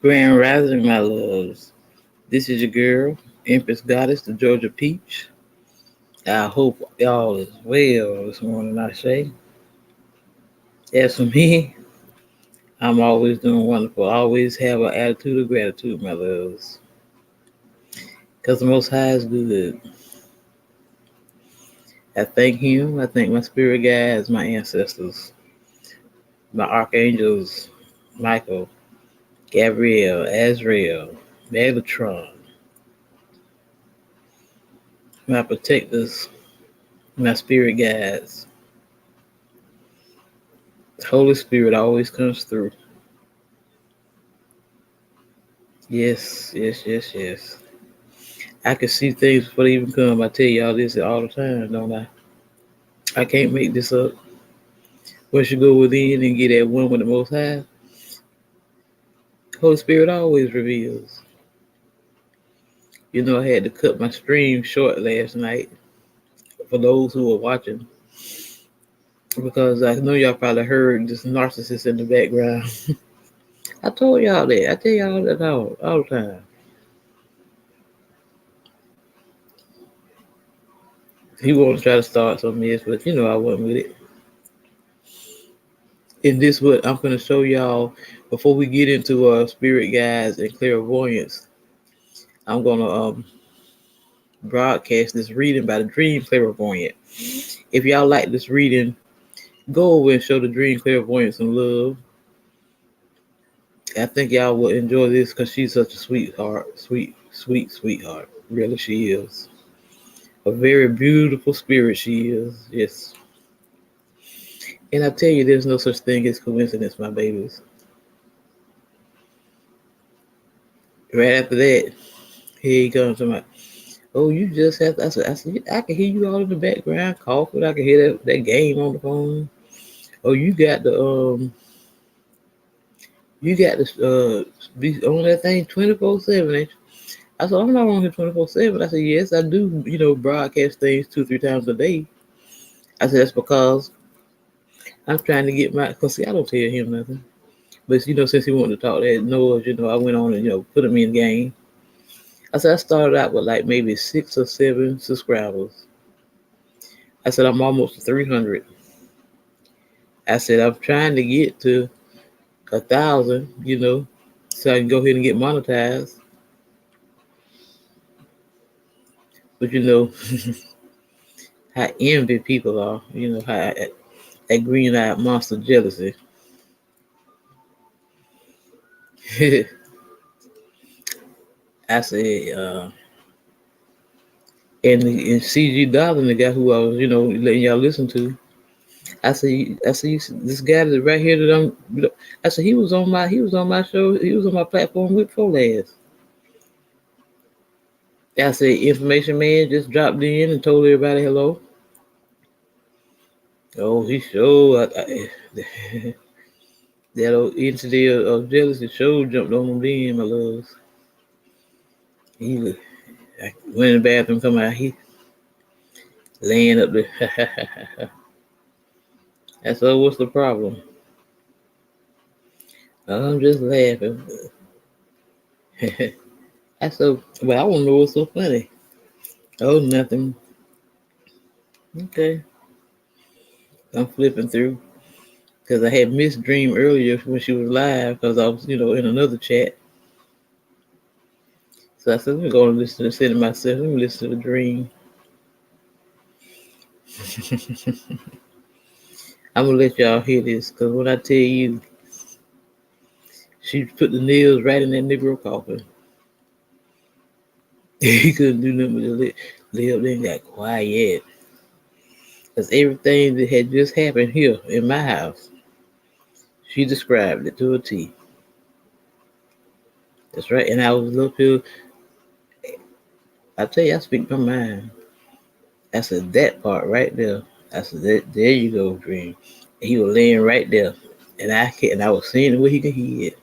Grand Rising, my loves. This is your girl, Empress Goddess, the Georgia Peach. I hope y'all is well this morning, I say. As for me, I'm always doing wonderful. I always have an attitude of gratitude, my loves. Because the Most High is good. I thank Him. I thank my spirit guides, my ancestors, my archangels, Michael, Gabriel, Azrael, Megatron, my protectors, my spirit guides. The Holy Spirit always comes through. Yes, yes, yes, yes. I can see things before they even come. I tell y'all this all the time, don't I? I can't make this up. Once you go within and get at one with the Most High, Holy Spirit always reveals. You know, I had to cut my stream short last night for those who were watching because I know y'all probably heard this narcissist in the background. I told y'all that. I tell y'all that all the time. He wanted to try to start some mess, but you know I wasn't with it. And this what I'm going to show y'all before we get into spirit guides and clairvoyance. I'm going to broadcast this reading by the dream clairvoyant. If y'all like this reading, go over and show the dream clairvoyant some love. I think y'all will enjoy this because she's such a sweetheart. Sweet sweetheart. Really, she is. A very beautiful spirit she is. Yes. And I tell you, there's no such thing as coincidence, my babies. Right after that, here he comes to my, oh, you just have to, I said, I can hear you all in the background coughing. I can hear that game on the phone. Oh, you got to be on that thing 24/7. I said, I'm not on here 24/7. I said, yes, I do, broadcast things 2-3 times a day. I said, that's because I'm trying to get because see, I don't tell him nothing. But, since he wanted to talk that noise, I went on and, put him in the game. I said, I started out with like maybe 6 or 7 subscribers. I said, I'm almost to 300. I said, I'm trying to get to 1,000, so I can go ahead and get monetized. But, how envy people are, how that green-eyed monster jealousy. I said, and CG Darling, the guy who I was, letting y'all listen to, I said, this guy that right here that I said, he was on my show, he was on my platform with last. I said, information man just dropped in and told everybody hello. Oh, he showed, that old entity of jealousy show jumped on him then, my loves. I went in the bathroom, come out, he laying up there. I said, what's the problem? I'm just laughing. I said, well, I want to know what's so funny. Oh, nothing. Okay. I'm flipping through because I had missed Dream earlier when she was live because I was, in another chat. So I said, let me go and listen to it myself. Let me listen to the Dream. I'm going to let y'all hear this because when I tell you, she put the nails right in that Negro coffin. He couldn't do nothing but lay up there and got quiet. Because everything that had just happened here in my house, she described it to a T. That's right. And I was up here. I tell you, I speak my mind. I said, that part right there. I said, there you go, Dream. And he was laying right there. And I was seeing the way he could hear it.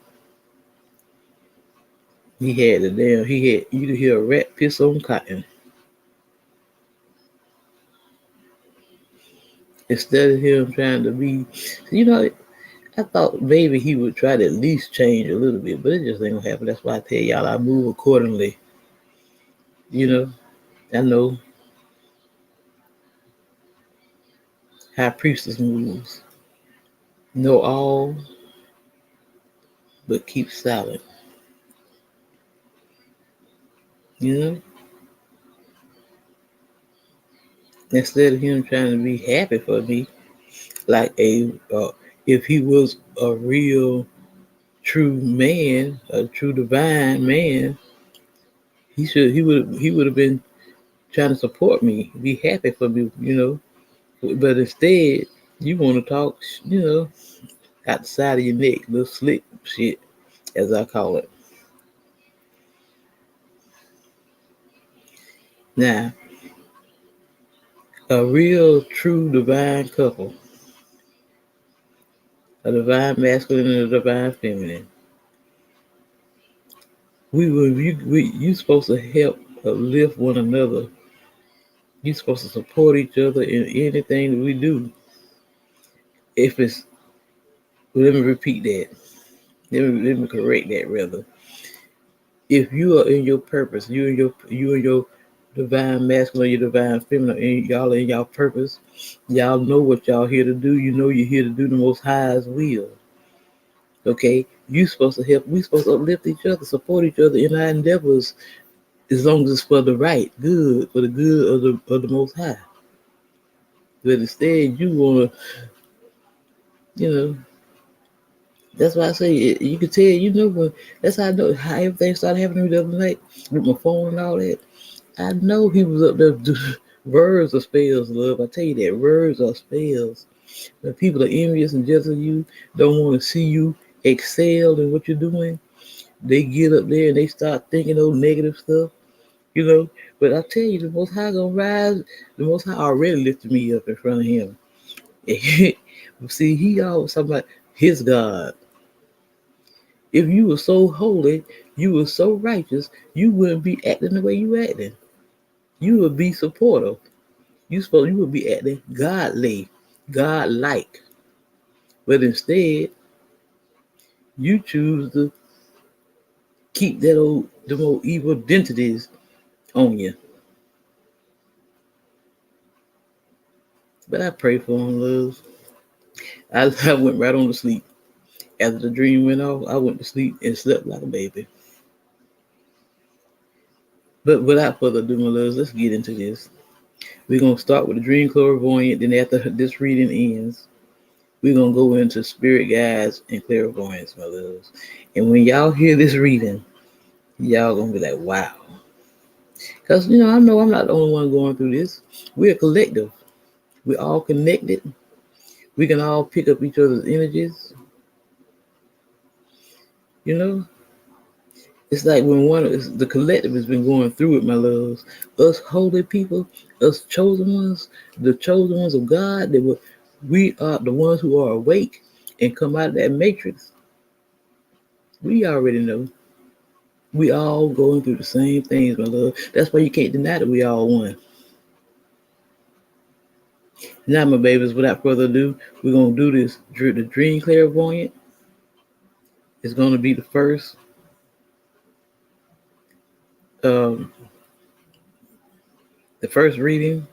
You could hear a rat piss on cotton. Instead of him trying to be, I thought maybe he would try to at least change a little bit, but it just ain't gonna happen. That's why I tell y'all I move accordingly. You know, I know how priestess moves. Know all, but keep silent. You know, instead of him trying to be happy for me, like if he was a real true man, a true divine man, he would have been trying to support me, be happy for me, But instead, you want to talk, out the side of your neck, little slick shit, as I call it. Now, a real true divine couple, a divine masculine and a divine feminine, you supposed to help uplift one another. You supposed to support each other in anything that we do. If it's, let me repeat that. Let me correct that rather. If you are in your purpose, you and your divine masculine, your divine feminine, and y'all in y'all purpose, y'all know what y'all here to do. You know you're here to do the Most High's will. Okay, you supposed to help. We supposed to uplift each other, support each other in our endeavors, as long as it's for the right, good, for the good of the Most High. But instead, you wanna, you know. That's why I say you can tell. When that's how I know how everything started happening to me the other night with my phone and all that. I know he was up there doing words of spells, love. I tell you that words are spells. When people are envious and jealous of you, don't want to see you excel in what you're doing, they get up there and they start thinking those negative stuff, you know. But I tell you, the Most High gonna rise. The Most High already lifted me up in front of Him. See, He always talking about His God. If you were so holy, you were so righteous, you wouldn't be acting the way you acting. You would be supportive. You would be acting godly, godlike. But instead, you choose to keep the more evil identities on you. But I pray for him, love. I went right on to sleep. After the dream went off, I went to sleep and slept like a baby. But without further ado, my loves, let's get into this. We're going to start with the dream clairvoyant. Then after this reading ends, we're going to go into spirit guides and clairvoyance, my loves. And when y'all hear this reading, y'all going to be like, wow. Because, I know I'm not the only one going through this. We're a collective. We're all connected. We can all pick up each other's energies. It's like when the collective has been going through it, my loves. Us holy people, us the chosen ones of God, we are the ones who are awake and come out of that matrix. We already know. We all going through the same things, my love. That's why you can't deny that we all one. Now, my babies, without further ado, we're going to do this. The dream clairvoyant is going to be the first. The first reading.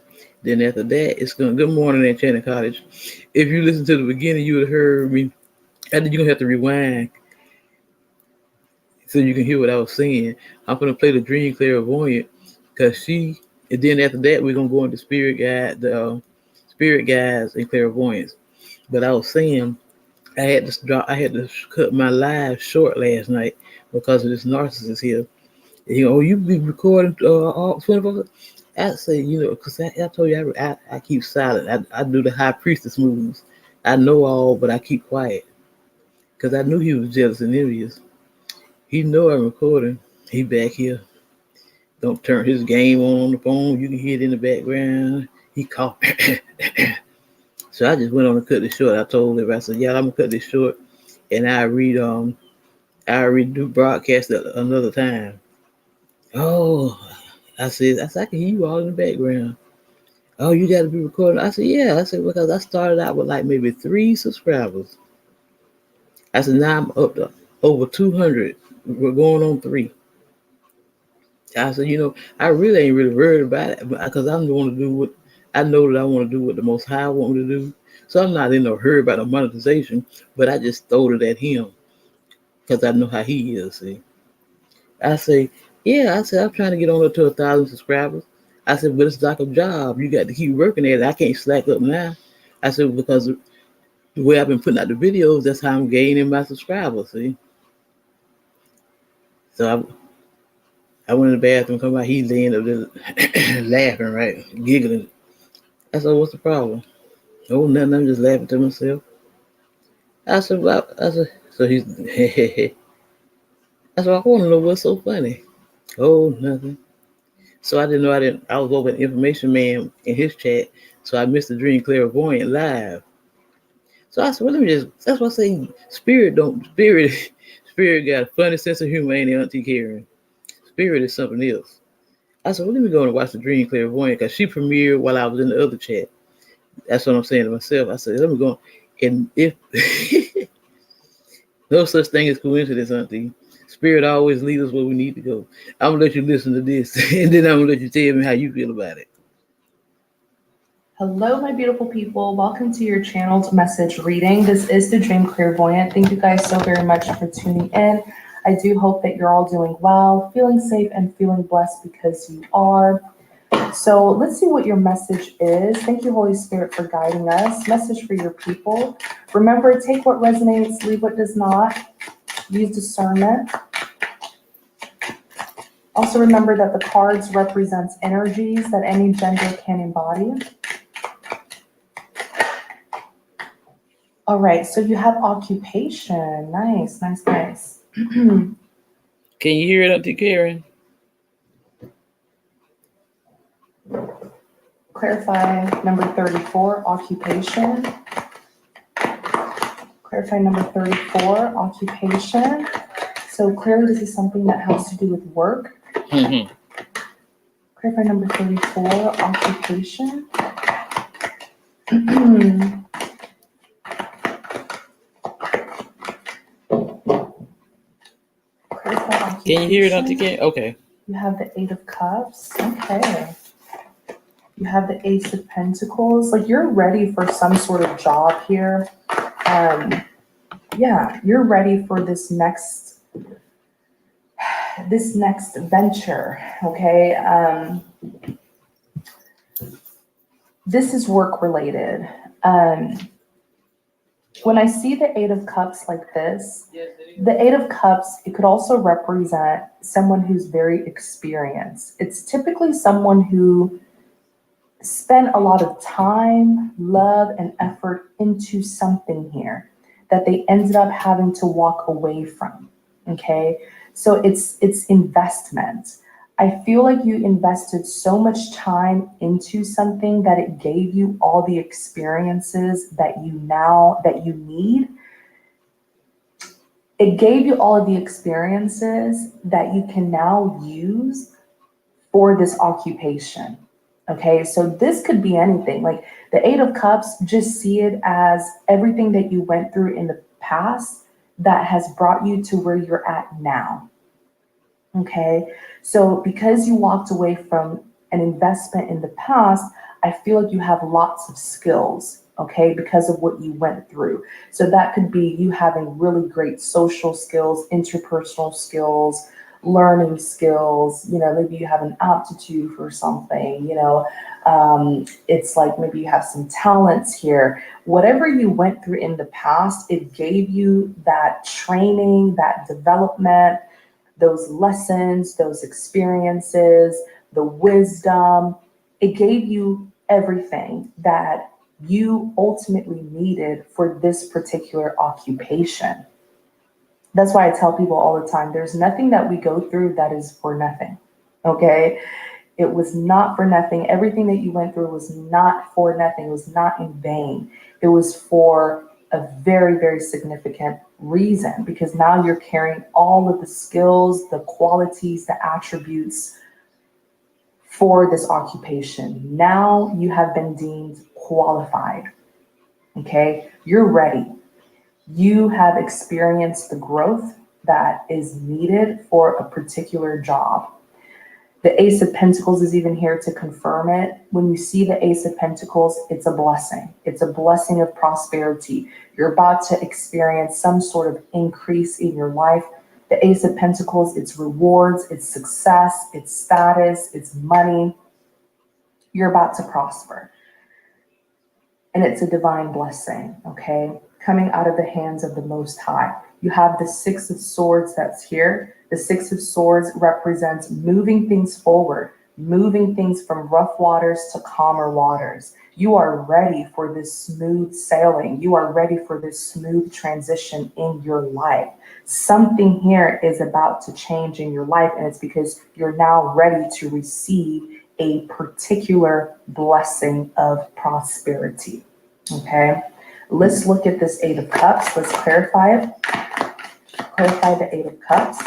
Then after that, it's going to, good morning, Enchanted Cottage. If you listen to the beginning, you would have heard me. You're going to have to rewind so you can hear what I was saying. I'm going to play the dream clairvoyant because and then after that, we're going to go into spirit guides and clairvoyance. But I was saying, I had to cut my live short last night because of this narcissist here. You be recording all 24. I say, because I told you I keep silent. I do the high priestess moves. I know all, but I keep quiet because I knew he was jealous and envious. He know I'm recording. He back here. Don't turn his game on the phone. You can hear it in the background. He caught. So I just went on to cut this short. I told him, I said, yeah, I'm gonna cut this short, and I do broadcast another time. Oh, I said, I can hear you all in the background. Oh, you got to be recording. I said, yeah. I said, because I started out with like maybe 3 subscribers. I said, now I'm up to over 200. We're going on 3. I said, I really ain't really worried about it because I'm the one to do what I know that I want to do what the Most High want me to do. So I'm not in no hurry about the monetization, but I just throwed it at him because I know how he is. See, I say, yeah, I said, I'm trying to get on up to 1,000 subscribers. I said, but it's like a job. You got to keep working at it. I can't slack up now. I said, because the way I've been putting out the videos, that's how I'm gaining my subscribers. See, so I went in the bathroom, come out, he's laying up there laughing, right, giggling. I said, what's the problem? Oh, nothing. I'm just laughing to myself. I said, so he's, I said, I want to know what's so funny. Oh, nothing. So I was over an information man in his chat, so I missed the Dream Clairvoyant live. So I said, well, that's why I say spirit got a funny sense of humor, ain't it, Auntie Karen? Spirit is something else. I said, well, let me go and watch the Dream Clairvoyant because she premiered while I was in the other chat. That's what I'm saying to myself. I said, let me go. And if no such thing as coincidence, Auntie. Spirit always leads us where we need to go. I'm gonna let you listen to this, and then I'm gonna let you tell me how you feel about it. Hello, my beautiful people. Welcome to your channeled message reading. This is the Dream Clairvoyant. Thank you guys so very much for tuning in. I do hope that you're all doing well, feeling safe, and feeling blessed because you are. So let's see what your message is. Thank you, Holy Spirit, for guiding us. Message for your people. Remember, take what resonates, leave what does not. Use discernment. Also remember that the cards represents energies that any gender can embody. All right, so you have occupation. Nice, nice, nice. Can you hear it, Auntie Karen? Clarify number 34, occupation. Clarify number 34, occupation. So clearly this is something that has to do with work. Mm-hmm. Clarify number 34, occupation. Can you hear it, Auntie Karen? Okay. You have the 8 of Cups. Okay. You have the Ace of Pentacles. Like you're ready for some sort of job here. Yeah, you're ready for this next venture. Okay. This is work related. When I see the 8 of Cups like this, the 8 of Cups, it could also represent someone who's very experienced. It's typically someone who spent a lot of time, love, and effort into something here that they ended up having to walk away from. Okay, so it's investment. I feel like you invested so much time into something that it gave you all the experiences that you need. It gave you all of the experiences that you can now use for this occupation. Okay, so this could be anything. Like the 8 of Cups, just see it as everything that you went through in the past that has brought you to where you're at now. Okay, so because you walked away from an investment in the past, I feel like you have lots of skills, okay, because of what you went through. So that could be you having really great social skills, interpersonal skills, learning skills, maybe you have an aptitude for something, it's like maybe you have some talents here. Whatever you went through in the past, it gave you that training, that development, those lessons, those experiences, the wisdom. It gave you everything that you ultimately needed for this particular occupation. That's why I tell people all the time, there's nothing that we go through that is for nothing, okay? It was not for nothing. Everything that you went through was not for nothing. It was not in vain. It was for a very, very significant reason, because now you're carrying all of the skills, the qualities, the attributes for this occupation. Now you have been deemed qualified, okay? You're ready. You have experienced the growth that is needed for a particular job. The Ace of Pentacles is even here to confirm it. When you see the Ace of Pentacles, it's a blessing. It's a blessing of prosperity. You're about to experience some sort of increase in your life. The Ace of Pentacles, it's rewards, it's success, it's status, it's money. You're about to prosper. And it's a divine blessing, okay? Coming out of the hands of the Most High. You have the Six of Swords that's here. The Six of Swords represents moving things forward, moving things from rough waters to calmer waters. You are ready for this smooth sailing. You are ready for this smooth transition in your life. Something here is about to change in your life, and it's because you're now ready to receive a particular blessing of prosperity. Okay, let's look at this Eight of Cups. Let's clarify it. Clarify the Eight of Cups.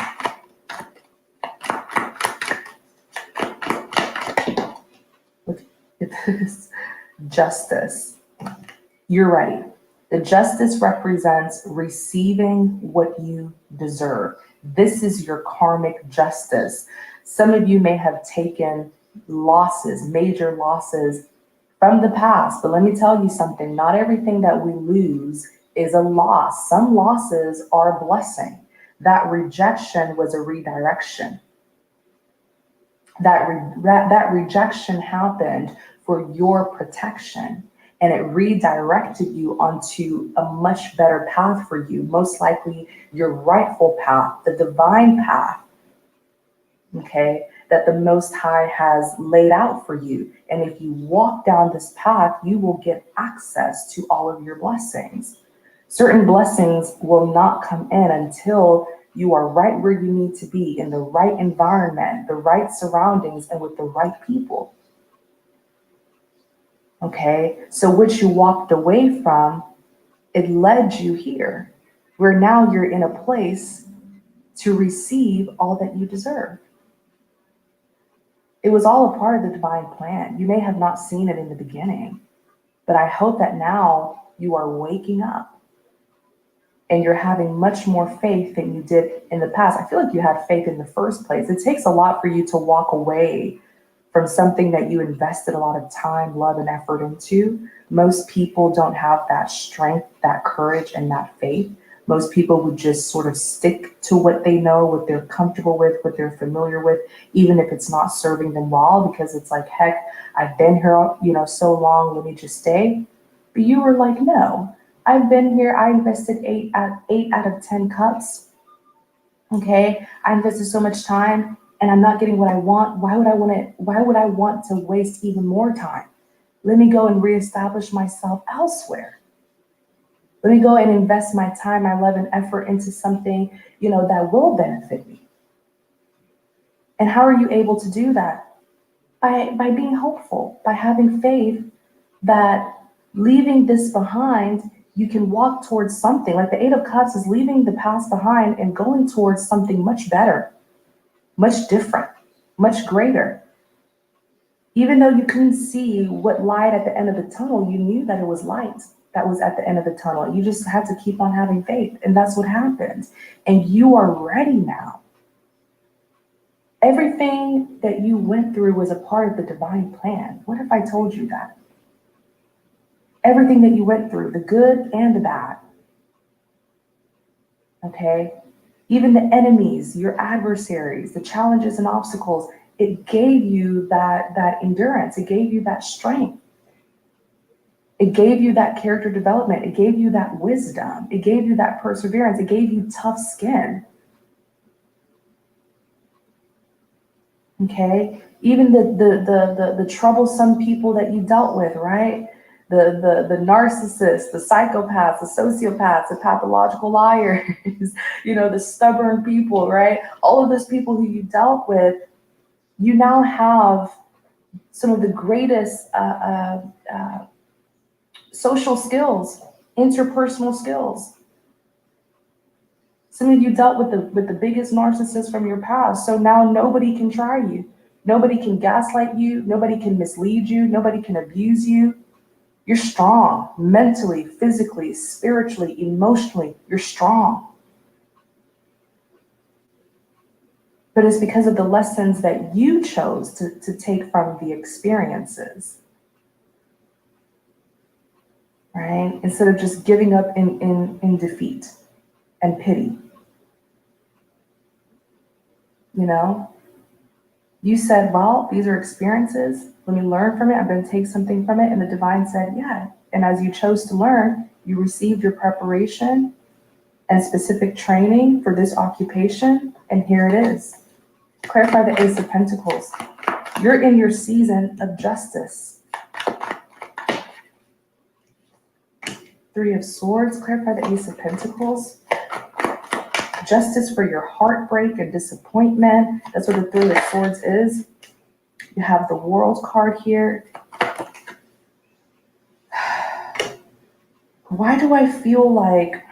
Look at this. Justice. You're ready. The Justice represents receiving what you deserve. This is your karmic justice. Some of you may have taken losses, major losses from the past, but let me tell you something. Not everything that we lose is a loss. Some losses are a blessing. That rejection was a redirection. That rejection happened for your protection, and it redirected you onto a much better path for you, most likely your rightful path, the divine path, okay, that the Most High has laid out for you. And if you walk down this path, you will get access to all of your blessings. Certain blessings will not come in until you are right where you need to be, in the right environment, the right surroundings, and with the right people. Okay, so what you walked away from, it led you here, where now you're in a place to receive all that you deserve. It was all a part of the divine plan. You may have not seen it in the beginning, but I hope that now you are waking up and you're having much more faith than you did in the past. I feel like you had faith in the first place. It takes a lot for you to walk away from something that you invested a lot of time, love, and effort into. Most people don't have that strength, that courage, and that faith. Most people would just sort of stick to what they know, what they're comfortable with, what they're familiar with, even if it's not serving them well, because it's like, heck, I've been here, so long, let me just stay. But you were like, no, I've been here. I invested eight out of 10 cups. Okay, I invested so much time, and I'm not getting what I want. Why would I want to waste even more time? Let me go and reestablish myself elsewhere. Let me go and invest my time, my love, and effort into something, that will benefit me. And how are you able to do that? By being hopeful, by having faith that leaving this behind, you can walk towards something. Like the Eight of Cups is leaving the past behind and going towards something much better, much different, much greater. Even though you couldn't see what light at the end of the tunnel, you knew that it was light that was at the end of the tunnel. You just had to keep on having faith, and that's what happened. And you are ready now. Everything that you went through was a part of the divine plan. What if I told you that? Everything that you went through, the good and the bad. Okay? Even the enemies, your adversaries, the challenges and obstacles, it gave you that endurance. It gave you that strength. It gave you that character development. It gave you that wisdom. It gave you that perseverance. It gave you tough skin. Okay? Even the troublesome people that you dealt with, right? The narcissists, the psychopaths, the sociopaths, the pathological liars, the stubborn people, right? All of those people who you dealt with, you now have some of the greatest social skills, interpersonal skills. Some of you dealt with the biggest narcissists from your past, so now nobody can try you. Nobody can gaslight you. Nobody can mislead you. Nobody can abuse you. You're strong mentally, physically, spiritually, emotionally. You're strong. But it's because of the lessons that you chose to take from the experiences, right? Instead of just giving up in defeat and pity. You know, you said, well, these are experiences. Let me learn from it. I'm going to take something from it. And the divine said, yeah. And as you chose to learn, you received your preparation and specific training for this occupation. And here it is. Clarify the Ace of Pentacles. You're in your season of justice. Three of Swords. Clarify the Ace of Pentacles. Justice for your heartbreak and disappointment. That's what the Three of Swords is. You have the World card here. Why do I feel like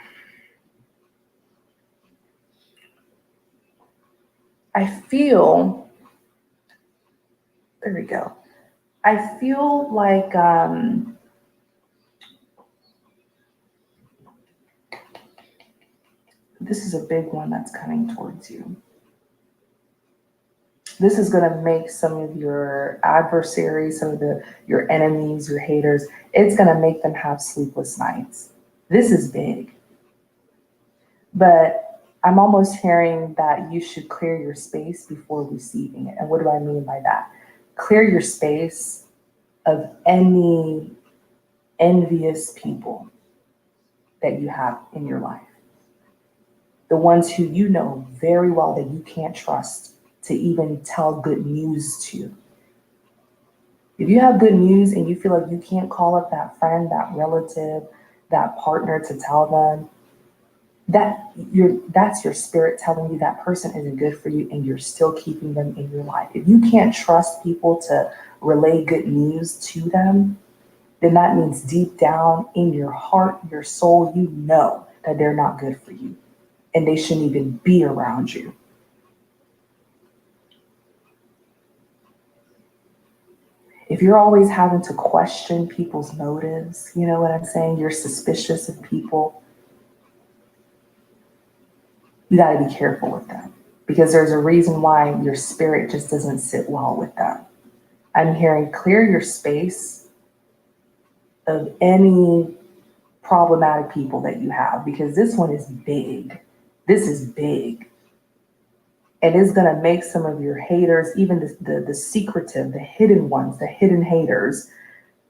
there we go. I feel like this is a big one that's coming towards you. This is going to make some of your adversaries, some of your enemies, your haters, it's going to make them have sleepless nights. This is big. But I'm almost hearing that you should clear your space before receiving it. And what do I mean by that? Clear your space of any envious people that you have in your life. The ones who you know very well that you can't trust to even tell good news to. If you have good news and you feel like you can't call up that friend, that relative, that partner to tell them, that's your spirit telling you that person isn't good for you and you're still keeping them in your life. If you can't trust people to relay good news to them, then that means deep down in your heart, your soul, you know that they're not good for you and they shouldn't even be around you. If you're always having to question people's motives, you know what I'm saying? You're suspicious of people. You got to be careful with that because there's a reason why your spirit just doesn't sit well with that. I'm hearing clear your space of any problematic people that you have because this one is big. This is big. And it's going to make some of your haters, even the secretive, the hidden ones, the hidden haters,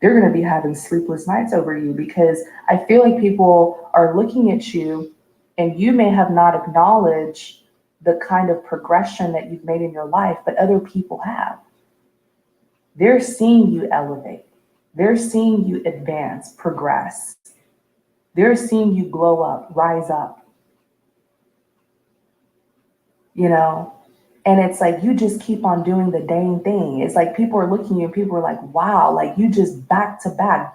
they're going to be having sleepless nights over you because I feel like people are looking at you and you may have not acknowledged the kind of progression that you've made in your life, but other people have. They're seeing you elevate. They're seeing you advance, progress. They're seeing you glow up, rise up. You know, and it's like you just keep on doing the dang thing. It's like people are looking at you and people are like, wow, like you just back to back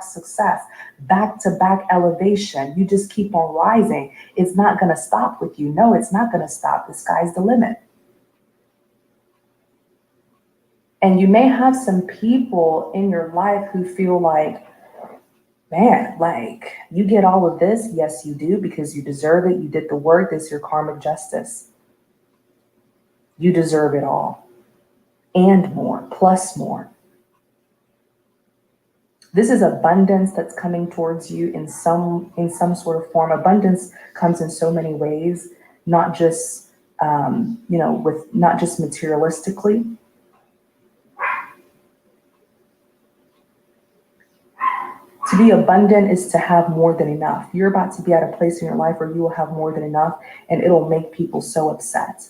success, back to back elevation. You just keep on rising. It's not going to stop with you. No, it's not going to stop. The sky's the limit. And you may have some people in your life who feel like, man, like you get all of this. Yes, you do, because you deserve it. You did the work. This is your karmic justice. You deserve it all and more, plus more. This is abundance that's coming towards you in some sort of form. Abundance comes in so many ways, not just not just materialistically. To be abundant is to have more than enough. You're about to be at a place in your life where you will have more than enough, and it'll make people so upset.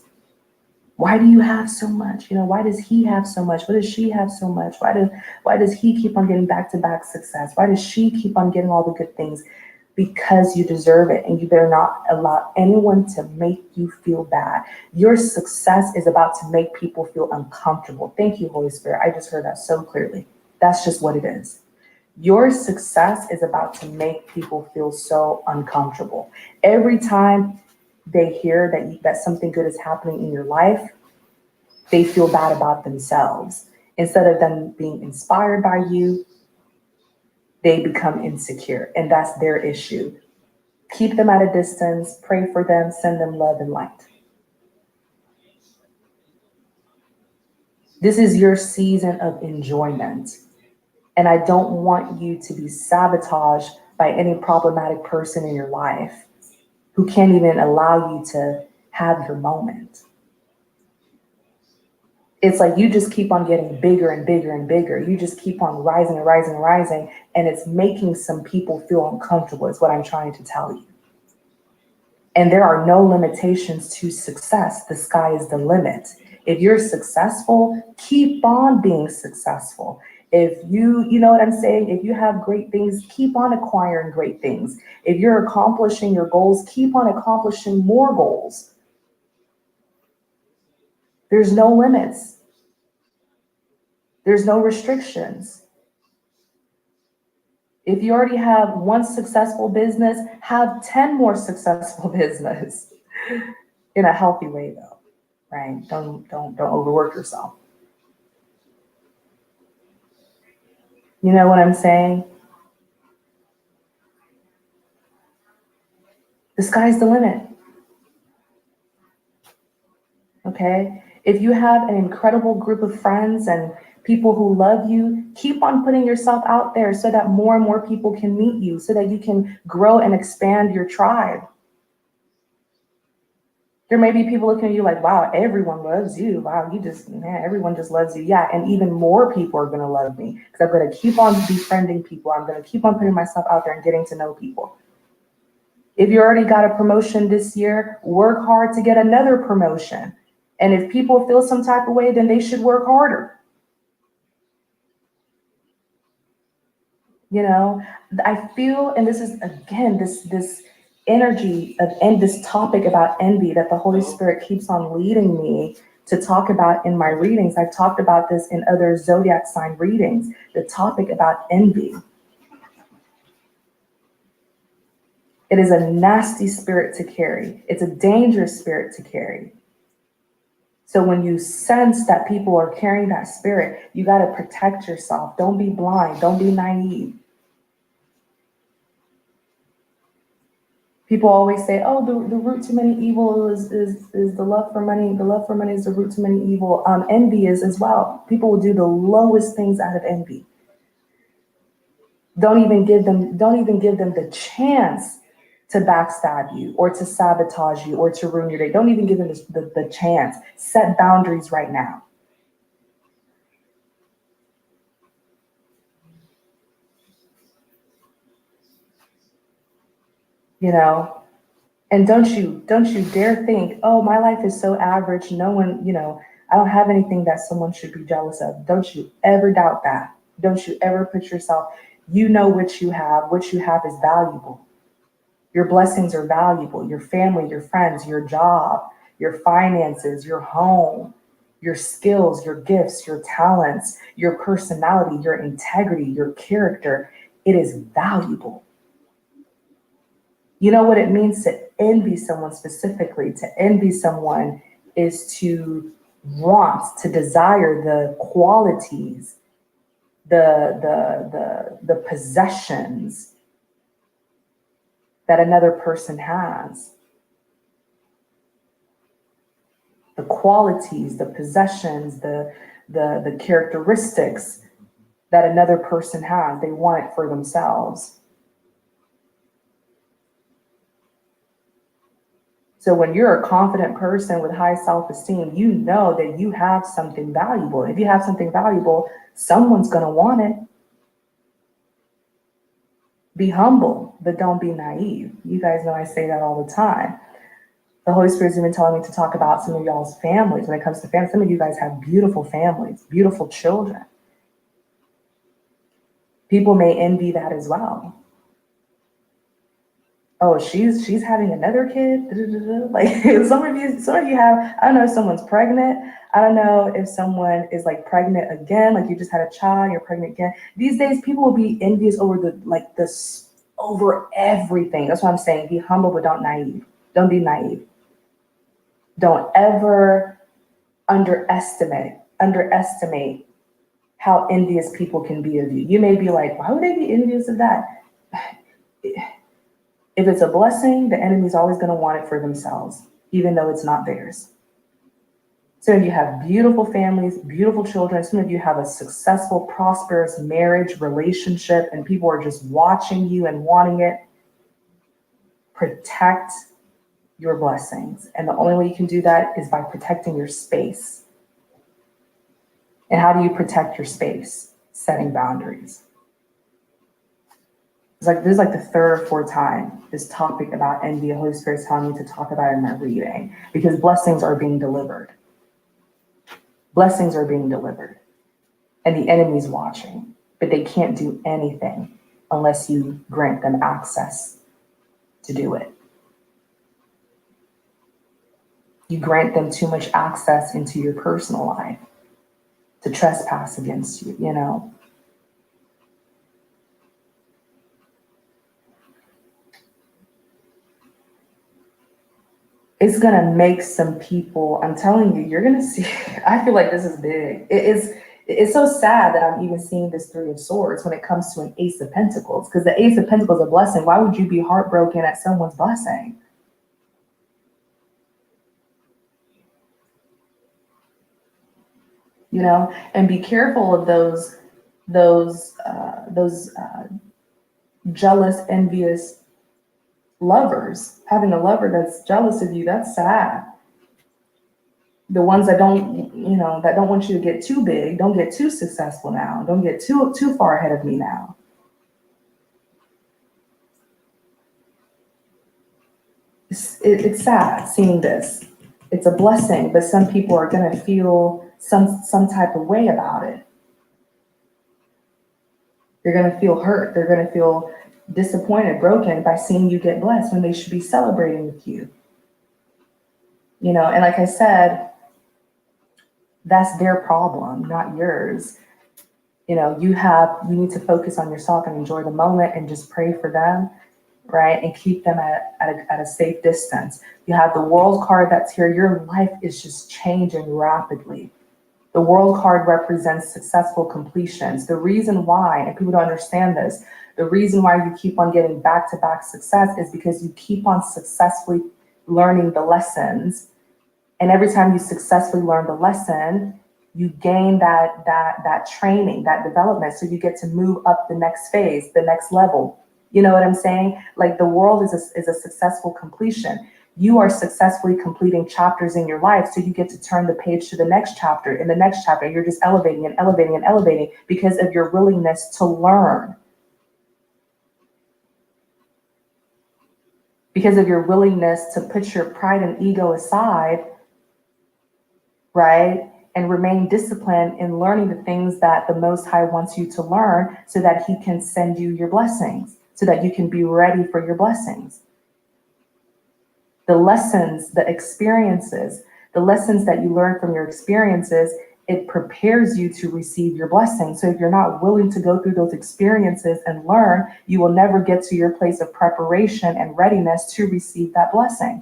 Why do you have so much? You know, why does he have so much? Why does she have so much? Why does he keep on getting back-to-back success? Why does she keep on getting all the good things? Because you deserve it, and you better not allow anyone to make you feel bad. Your success is about to make people feel uncomfortable. Thank you, Holy Spirit. I just heard that so clearly. That's just what it is. Your success is about to make people feel so uncomfortable. Every time they hear that something good is happening in your life, they feel bad about themselves. Instead of them being inspired by you, they become insecure, and that's their issue. Keep them at a distance, pray for them, send them love and light. This is your season of enjoyment. And I don't want you to be sabotaged by any problematic person in your life who can't even allow you to have your moment. It's like you just keep on getting bigger and bigger and bigger. You just keep on rising and rising and rising. And it's making some people feel uncomfortable, is what I'm trying to tell you. And there are no limitations to success. The sky is the limit. If you're successful, keep on being successful. If you know what I'm saying? If you have great things, keep on acquiring great things. If you're accomplishing your goals, keep on accomplishing more goals. There's no limits. There's no restrictions. If you already have one successful business, have 10 more successful business in a healthy way though, right? Don't overwork yourself. You know what I'm saying? The sky's the limit. Okay? If you have an incredible group of friends and people who love you, keep on putting yourself out there so that more and more people can meet you, so that you can grow and expand your tribe. There may be people looking at you like, wow, everyone loves you. Wow, everyone just loves you. Yeah, and even more people are going to love me because I'm going to keep on befriending people. I'm going to keep on putting myself out there and getting to know people. If you already got a promotion this year, work hard to get another promotion. And if people feel some type of way, then they should work harder. You know, I feel, and this is, again, this energy of, and this topic about envy that the Holy Spirit keeps on leading me to talk about in my readings. I've talked about this in other zodiac sign readings, the topic about envy. It is a nasty spirit to carry. It's a dangerous spirit to carry. So when you sense that people are carrying that spirit, you got to protect yourself. Don't be blind. Don't be naive. People always say, oh, the root to many evil is the love for money. The love for money is the root to many evil. Envy is as well. People will do the lowest things out of envy. Don't even give them the chance to backstab you or to sabotage you or to ruin your day. Don't even give them the chance. Set boundaries right now. You know, and don't you dare think, oh, my life is so average. No one, I don't have anything that someone should be jealous of. Don't you ever doubt that. Don't you ever put yourself, you know what you have is valuable. Your blessings are valuable. Your family, your friends, your job, your finances, your home, your skills, your gifts, your talents, your personality, your integrity, your character. It is valuable. You know what it means to envy someone specifically? To envy someone is to want, to desire the qualities, the possessions that another person has. The qualities, the possessions, the characteristics that another person has. They want it for themselves. So when you're a confident person with high self-esteem, you know that you have something valuable. If you have something valuable, someone's going to want it. Be humble, but don't be naive. You guys know I say that all the time. The Holy Spirit's even telling me to talk about some of y'all's families. When it comes to families, some of you guys have beautiful families, beautiful children. People may envy that as well. Oh, she's having another kid. Like some of you have, I don't know if someone's pregnant. I don't know if someone is like pregnant again, like you just had a child, you're pregnant again. These days, people will be envious over over everything. That's what I'm saying. Be humble, but don't be naive. Don't ever underestimate how envious people can be of you. You may be like, why would they be envious of that? If it's a blessing, the enemy's always going to want it for themselves, even though it's not theirs. Some of you have beautiful families, beautiful children. Some of you have a successful, prosperous marriage, relationship, and people are just watching you and wanting it. Protect your blessings. And the only way you can do that is by protecting your space. And how do you protect your space? Setting boundaries. This is like the third or fourth time this topic about envy, the Holy Spirit's telling me to talk about it in my reading, because blessings are being delivered. Blessings are being delivered. And the enemy's watching, but they can't do anything unless you grant them access to do it. You grant them too much access into your personal life to trespass against you, you know. It's going to make some people, I'm telling you, you're going to see, I feel like this is big. It's so sad that I'm even seeing this Three of Swords when it comes to an Ace of Pentacles, because the Ace of Pentacles is a blessing. Why would you be heartbroken at someone's blessing? You know, and be careful of those jealous, envious lovers. Having a lover that's jealous of you, that's sad. The ones that don't, you know, that don't want you to get too big, don't get too successful now, don't get too far ahead of me now. It's sad seeing this. It's a blessing, but some people are going to feel some type of way about it. They're going to feel hurt. They're going to feel disappointed, broken by seeing you get blessed when they should be celebrating with you. You know, and like I said, that's their problem, not yours. You know, you need to focus on yourself and enjoy the moment and just pray for them, right? And keep them at a safe distance. You have the World card that's here. Your life is just changing rapidly. The World card represents successful completions. The reason why, and people don't understand this, the reason why you keep on getting back-to-back success is because you keep on successfully learning the lessons. And every time you successfully learn the lesson, you gain that training, that development. So you get to move up the next phase, the next level. You know what I'm saying? Like the world is a successful completion. You are successfully completing chapters in your life. So you get to turn the page to the next chapter. In the next chapter, you're just elevating and elevating and elevating because of your willingness to learn. Because of your willingness to put your pride and ego aside, right? And remain disciplined in learning the things that the Most High wants you to learn so that He can send you your blessings, so that you can be ready for your blessings. The lessons, the experiences, the lessons that you learn from your experiences, it prepares you to receive your blessings. So if you're not willing to go through those experiences and learn, you will never get to your place of preparation and readiness to receive that blessing.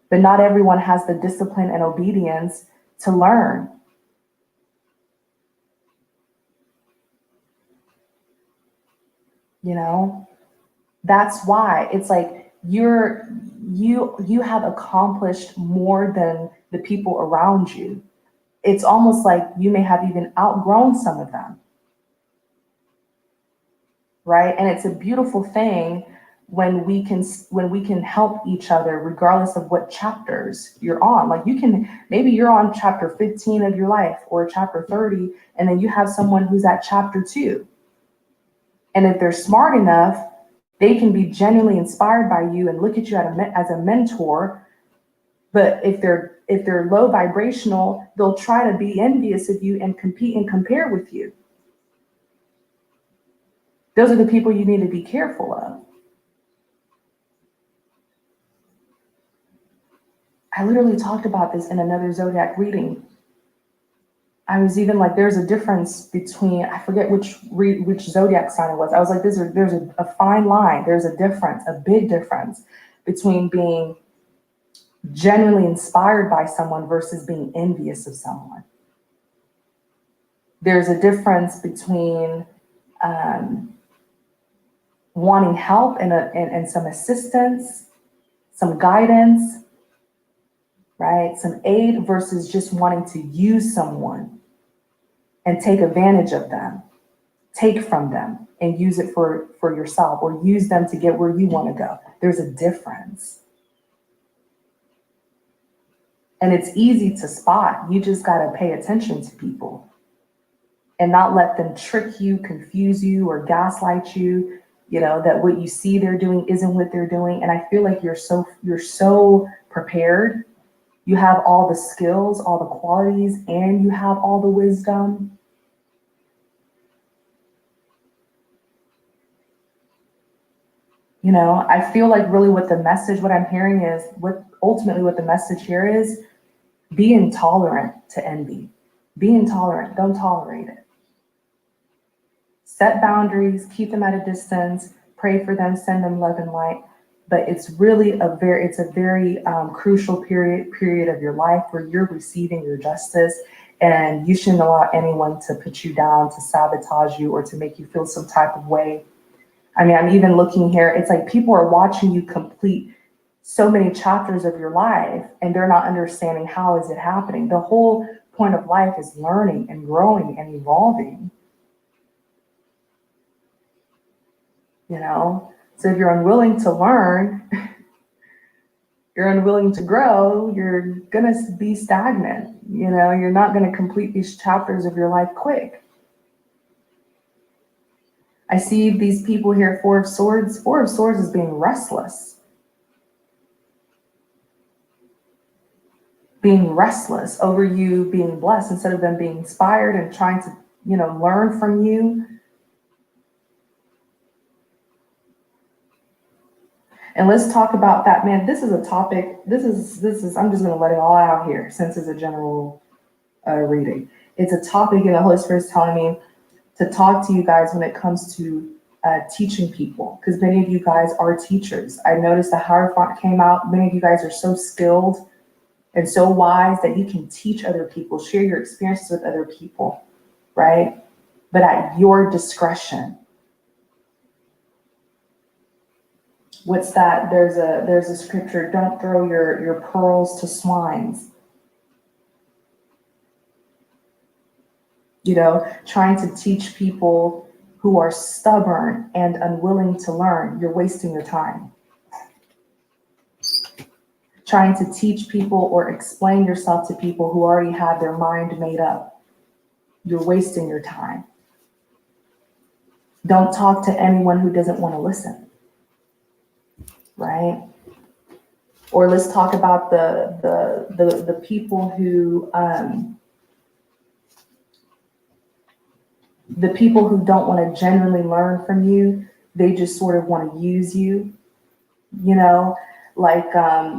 But not everyone has the discipline and obedience to learn. You know, that's why it's like you have accomplished more than the people around you. It's almost like you may have even outgrown some of them. Right? And it's a beautiful thing when we can help each other regardless of what chapters you're on. Like maybe you're on chapter 15 of your life or chapter 30, and then you have someone who's at chapter 2. And if they're smart enough, they can be genuinely inspired by you and look at you as a mentor. But if they're low vibrational, they'll try to be envious of you and compete and compare with you. Those are the people you need to be careful of. I literally talked about this in another zodiac reading. I was even like, there's a difference between, I forget which zodiac sign it was. I was like, there's a fine line. There's a difference, a big difference between being genuinely inspired by someone versus being envious of someone. There's a difference between wanting help and some assistance, some guidance, right? Some aid versus just wanting to use someone and take advantage of them, take from them and use it for yourself, or use them to get where you want to go. There's a difference. And it's easy to spot. You just got to pay attention to people and not let them trick you, confuse you, or gaslight you, you know, that what you see they're doing isn't what they're doing. And I feel like you're so prepared. You have all the skills, all the qualities, and you have all the wisdom. You know, I feel like really what I'm hearing is, what the message here is, be intolerant to envy. Be intolerant, don't tolerate it. Set boundaries, keep them at a distance, pray for them, send them love and light. But it's really a very crucial period of your life where you're receiving your justice, and you shouldn't allow anyone to put you down, to sabotage you, or to make you feel some type of way. I mean, I'm even looking here, it's like people are watching you complete so many chapters of your life, and they're not understanding how is it happening. The whole point of life is learning and growing and evolving. You know, so if you're unwilling to learn, you're unwilling to grow, you're gonna be stagnant. You know, you're not gonna complete these chapters of your life quick. I see these people here, Four of Swords. Four of Swords is being restless. Being restless over you being blessed instead of them being inspired and trying to, you know, learn from you. And let's talk about that, man. This is a topic. This is. I'm just going to let it all out here since it's a general reading. It's a topic, and the Holy Spirit is telling me to talk to you guys when it comes to teaching people, because many of you guys are teachers. I noticed the Hierophant came out. Many of you guys are so skilled and so wise that you can teach other people, share your experiences with other people, right? But at your discretion. What's that? There's a scripture, don't throw your pearls to swines. You know, trying to teach people who are stubborn and unwilling to learn, you're wasting your time. Trying to teach people or explain yourself to people who already have their mind made up, you're wasting your time. Don't talk to anyone who doesn't want to listen. Right? Or let's talk about the people who don't want to genuinely learn from you. They just sort of want to use you. You know, like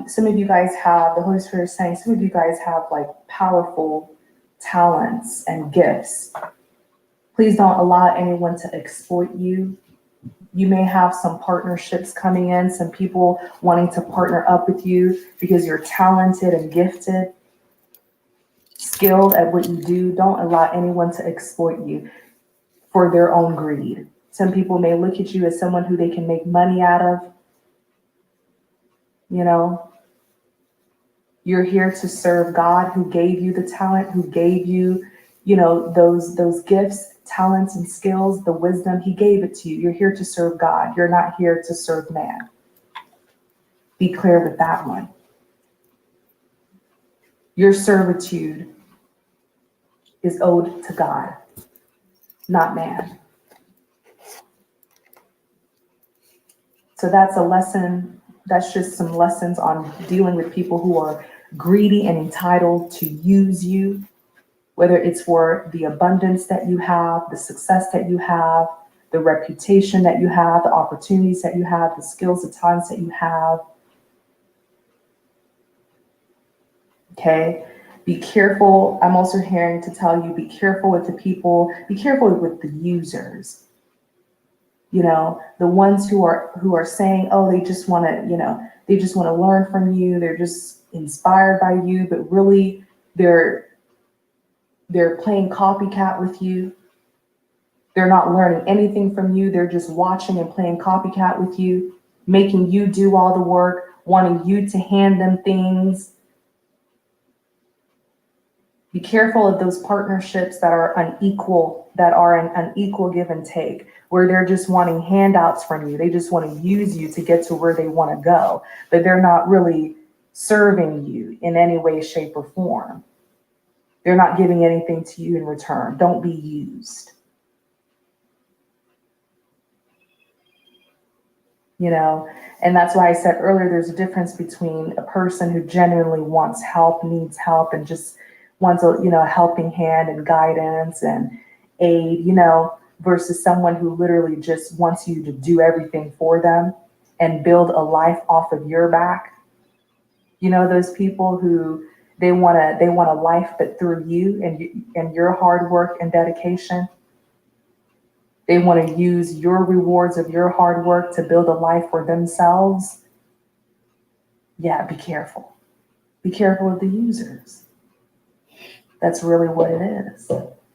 some of you guys have, the Holy Spirit is saying, some of you guys have like powerful talents and gifts. Please don't allow anyone to exploit you. You may have some partnerships coming in, some people wanting to partner up with you because you're talented and gifted, skilled at what you do. Don't allow anyone to exploit you for their own greed. Some people may look at you as someone who they can make money out of. You know, you're here to serve God, who gave you the talent, who gave you, you know, those gifts, talents and skills, the wisdom. He gave it to you. You're here to serve God. You're not here to serve man. Be clear with that one. Your servitude is owed to God, not man. So that's a lesson. That's just some lessons on dealing with people who are greedy and entitled to use you, whether it's for the abundance that you have, the success that you have, the reputation that you have, the opportunities that you have, the skills, the talents that you have. Okay, be careful. I'm also hearing to tell you, be careful with the people, be careful with the users. You know, the ones who are saying, oh, they just want to, you know, they just want to learn from you. They're just inspired by you, but really they're They're playing copycat with you. They're not learning anything from you. They're just watching and playing copycat with you, making you do all the work, wanting you to hand them things. Be careful of those partnerships that are unequal, that are an unequal give and take, where they're just wanting handouts from you. They just want to use you to get to where they want to go, but they're not really serving you in any way, shape, or form. They're not giving anything to you in return. Don't be used. You know, and that's why I said earlier, there's a difference between a person who genuinely wants help, needs help, and just wants a, a helping hand and guidance and aid, versus someone who literally just wants you to do everything for them and build a life off of your back. Those people who they want a life, but through you and your hard work and dedication. They want to use your rewards of your hard work to build a life for themselves. Yeah, be careful. Be careful of the users. That's really what it is.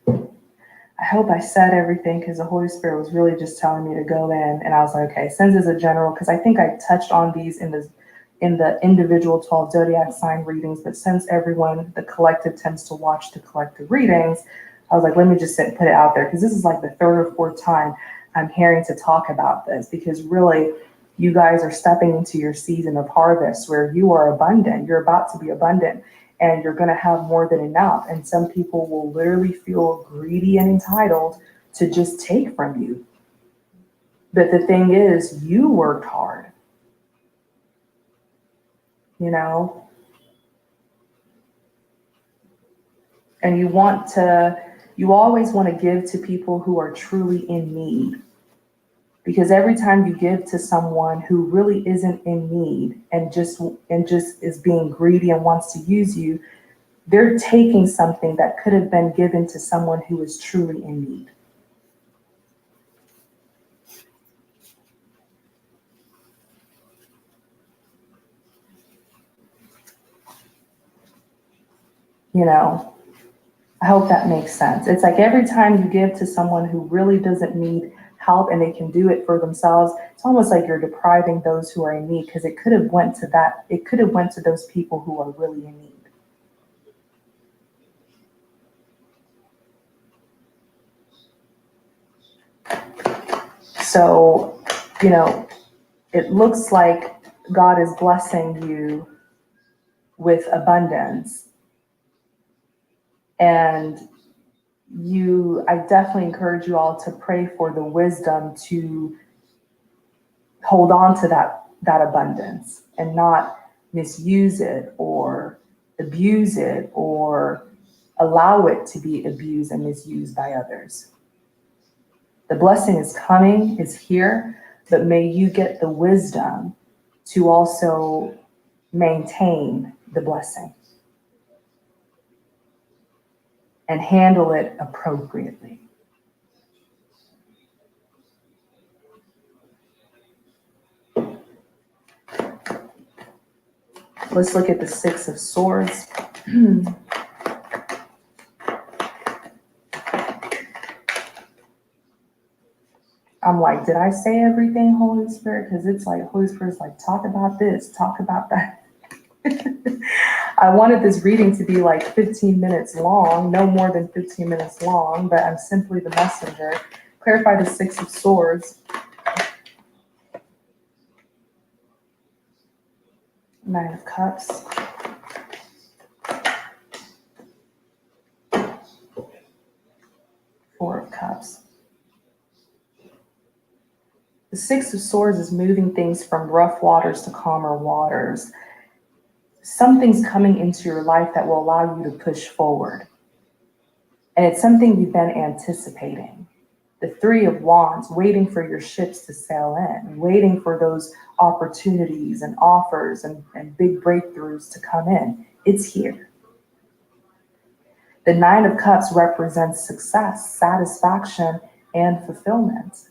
I hope I said everything, because the Holy Spirit was really just telling me to go in, and I was like, okay, since it's a general, because I think I touched on these in the individual 12 zodiac sign readings, but since everyone, the collective, tends to watch the collective readings, I was like, let me just put it out there, because this is like the third or fourth time I'm hearing to talk about this, because really you guys are stepping into your season of harvest where you are abundant. You're about to be abundant, and you're going to have more than enough. And some people will literally feel greedy and entitled to just take from you. But the thing is, you worked hard, and you always want to give to people who are truly in need. Because every time you give to someone who really isn't in need and just is being greedy and wants to use you, they're taking something that could have been given to someone who is truly in need. I hope that makes sense. It's like every time you give to someone who really doesn't need help and they can do it for themselves, it's almost like you're depriving those who are in need, because it could have went to those people who are really in need. So, it looks like God is blessing you with abundance. And I definitely encourage you all to pray for the wisdom to hold on to that abundance and not misuse it or abuse it or allow it to be abused and misused by others. The blessing is coming, is here, but may you get the wisdom to also maintain the blessing and handle it appropriately. Let's look at the Six of Swords. I'm like, did I say everything, Holy Spirit? Because it's like, Holy Spirit's like, talk about this, talk about that. I wanted this reading to be like 15 minutes long, no more than 15 minutes long, but I'm simply the messenger. Clarify the Six of Swords. Nine of Cups. Four of Cups. The Six of Swords is moving things from rough waters to calmer waters. Something's coming into your life that will allow you to push forward. And it's something you've been anticipating. The Three of Wands, waiting for your ships to sail in, waiting for those opportunities and offers and big breakthroughs to come in. It's here. The Nine of Cups represents success, satisfaction, and fulfillment.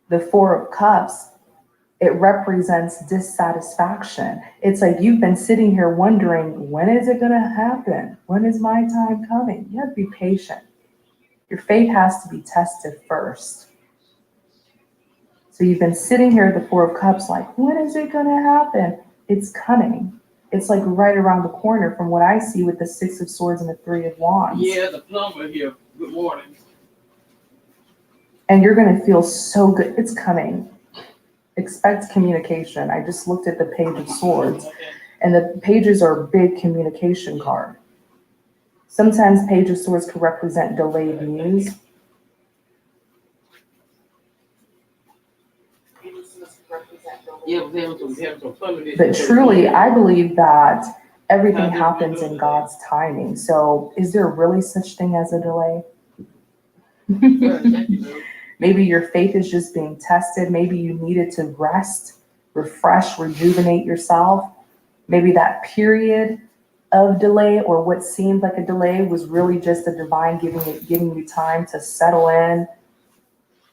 The Four of Cups It represents dissatisfaction. It's like you've been sitting here wondering, when is it going to happen? When is my time coming? You have to be patient. Your faith has to be tested first. So you've been sitting here at the Four of Cups like, when is it going to happen? It's coming. It's like right around the corner from what I see with the Six of Swords and the Three of Wands. Yeah, the plumber here. Good morning. And you're going to feel so good. It's coming. Expect communication. I just looked at the Page of Swords, and the pages are a big communication card. Sometimes Page of Swords could represent delayed news. But truly, I believe that everything happens in God's timing. So is there really such thing as a delay? Maybe your faith is just being tested. Maybe you needed to rest, refresh, rejuvenate yourself. Maybe that period of delay or what seemed like a delay was really just a divine giving you time to settle in,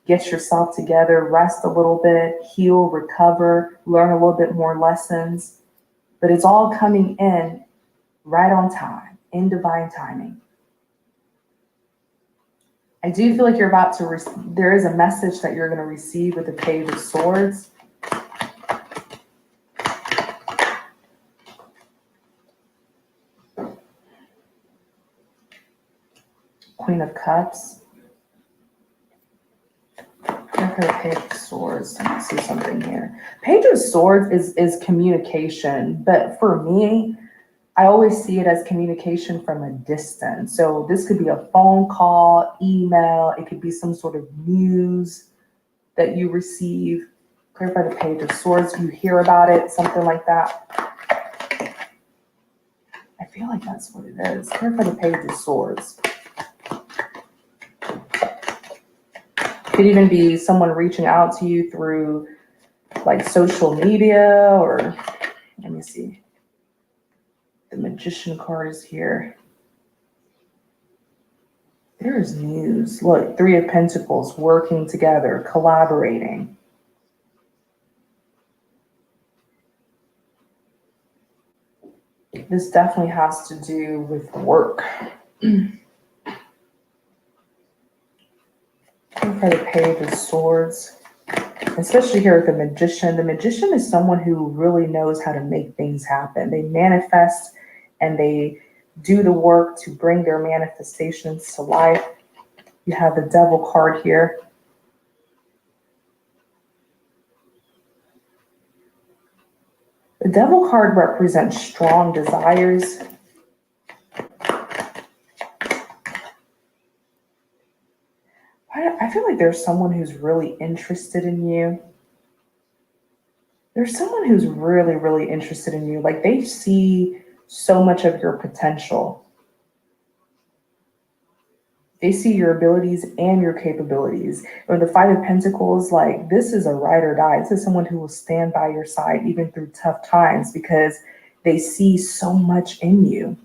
get yourself together, rest a little bit, heal, recover, learn a little bit more lessons. But it's all coming in right on time, in divine timing. I do feel like you're about to, there is a message that you're going to receive with the Page of Swords. Queen of Cups. Okay, Page of Swords. Let me see something here. Page of Swords is communication, but for me, I always see it as communication from a distance. So this could be a phone call, email, it could be some sort of news that you receive. Clarify the Page of Swords, you hear about it, something like that. I feel like that's what it is. Clarify the Page of Swords. Could even be someone reaching out to you through like social media or, let me see. The Magician card is here. There is news. Look, Three of Pentacles, working together, collaborating. This definitely has to do with work. For the Page of Swords, especially here with the Magician. The Magician is someone who really knows how to make things happen. They manifest and they do the work to bring their manifestations to life. You have the Devil card here. The Devil card represents strong desires. I feel like there's someone who's really interested in you. There's someone who's really, really interested in you. Like they see so much of your potential. They see your abilities and your capabilities. Or the Five of Pentacles, like this is a ride or die. This is someone who will stand by your side even through tough times because they see so much in you.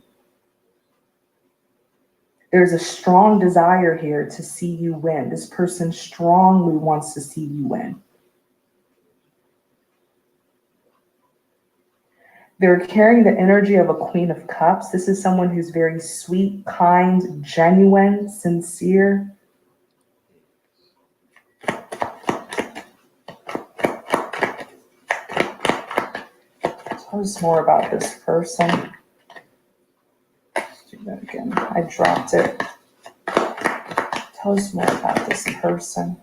There's a strong desire here to see you win. This person strongly wants to see you win. They're carrying the energy of a Queen of Cups. This is someone who's very sweet, kind, genuine, sincere. Tell us more about this person. Let's do that again. I dropped it. Tell us more about this person.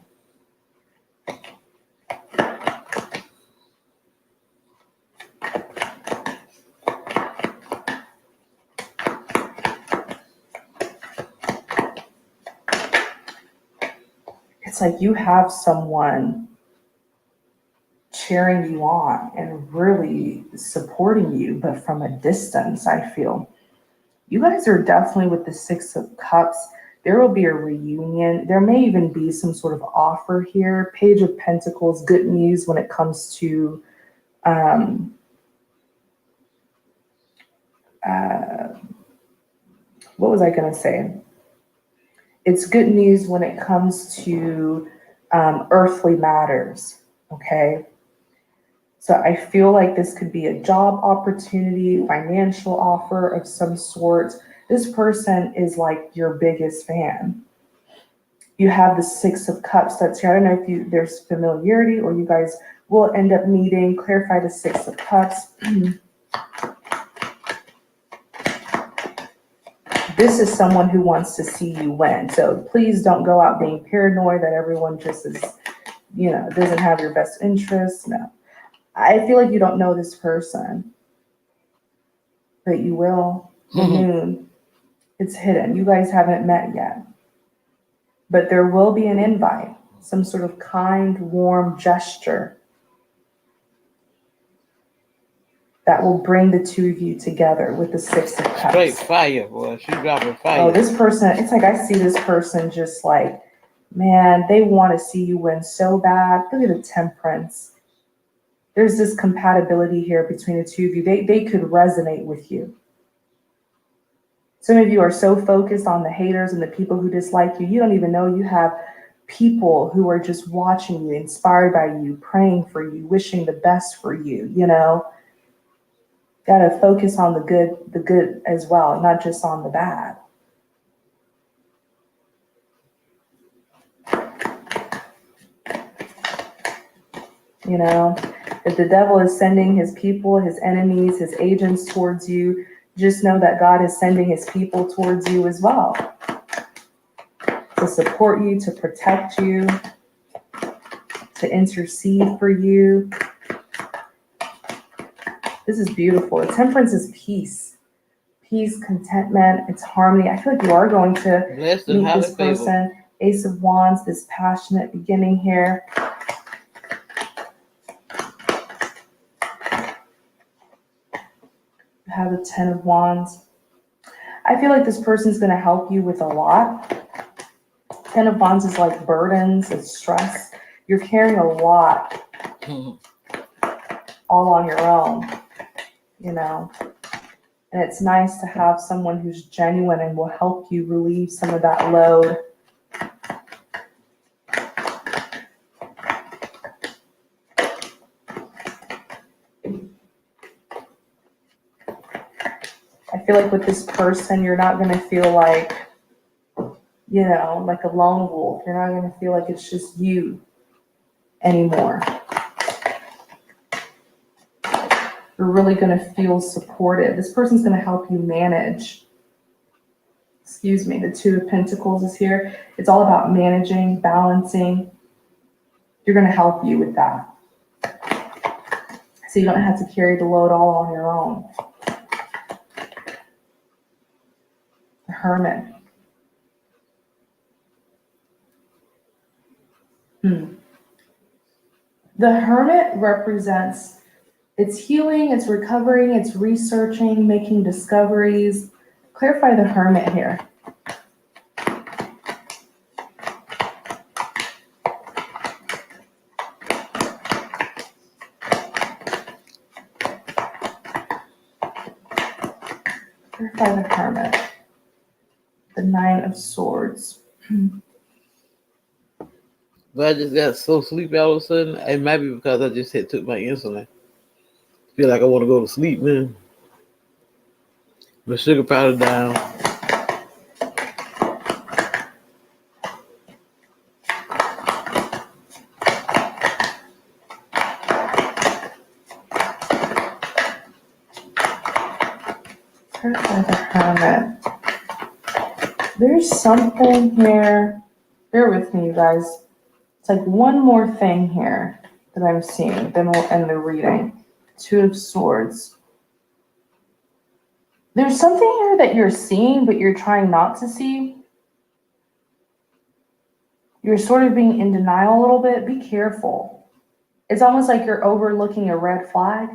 It's like you have someone cheering you on and really supporting you, but from a distance, I feel. You guys are definitely with the Six of Cups. There will be a reunion. There may even be some sort of offer here. Page of Pentacles, good news when it comes to what was I going to say? It's good news when it comes to earthly matters, okay? So I feel like this could be a job opportunity, financial offer of some sort. This person is like your biggest fan. You have the Six of Cups that's here. I don't know if there's familiarity or you guys will end up meeting. Clarify the Six of Cups. This is someone who wants to see you win. So please don't go out being paranoid that everyone just is, doesn't have your best interests. No. I feel like you don't know this person, but you will. The moon, it's hidden. You guys haven't met yet. But there will be an invite, some sort of kind, warm gesture that will bring the two of you together with the Six of Cups. Straight fire, boy. She's dropping fire. Oh, this person, it's like I see this person just like, man, they want to see you win so bad. Look at the Temperance. There's this compatibility here between the two of you. They could resonate with you. Some of you are so focused on the haters and the people who dislike you, you don't even know you have people who are just watching you, inspired by you, praying for you, wishing the best for you, Got to focus on the good as well, not just on the bad. If the devil is sending his people, his enemies, his agents towards you, just know that God is sending his people towards you as well. To support you, to protect you, to intercede for you. This is beautiful. The Temperance is peace. Peace, contentment, it's harmony. I feel like you are going to meet this person. Ace of Wands, this passionate beginning here. You have the Ten of Wands. I feel like this person's going to help you with a lot. Ten of Wands is like burdens and stress. You're carrying a lot all on your own, And it's nice to have someone who's genuine and will help you relieve some of that load. I feel like with this person, you're not going to feel like, like a lone wolf. You're not going to feel like it's just you anymore. You're really going to feel supported. This person's going to help you manage. The Two of Pentacles is here. It's all about managing, balancing. You're going to help you with that. So you don't have to carry the load all on your own. The Hermit. The Hermit represents it's healing, it's recovering, it's researching, making discoveries. Clarify the Hermit here. Clarify the Hermit. The Nine of Swords. But I just got so sleepy all of a sudden. It might be because I just took my insulin. Feel like I want to go to sleep, man. My sugar powder down. Clarify the Hermit. There's something here. Bear with me, you guys. It's like one more thing here that I'm seeing. Then we'll end the reading. Two of Swords. There's something here that you're seeing, but you're trying not to see. You're sort of being in denial a little bit. Be careful. It's almost like you're overlooking a red flag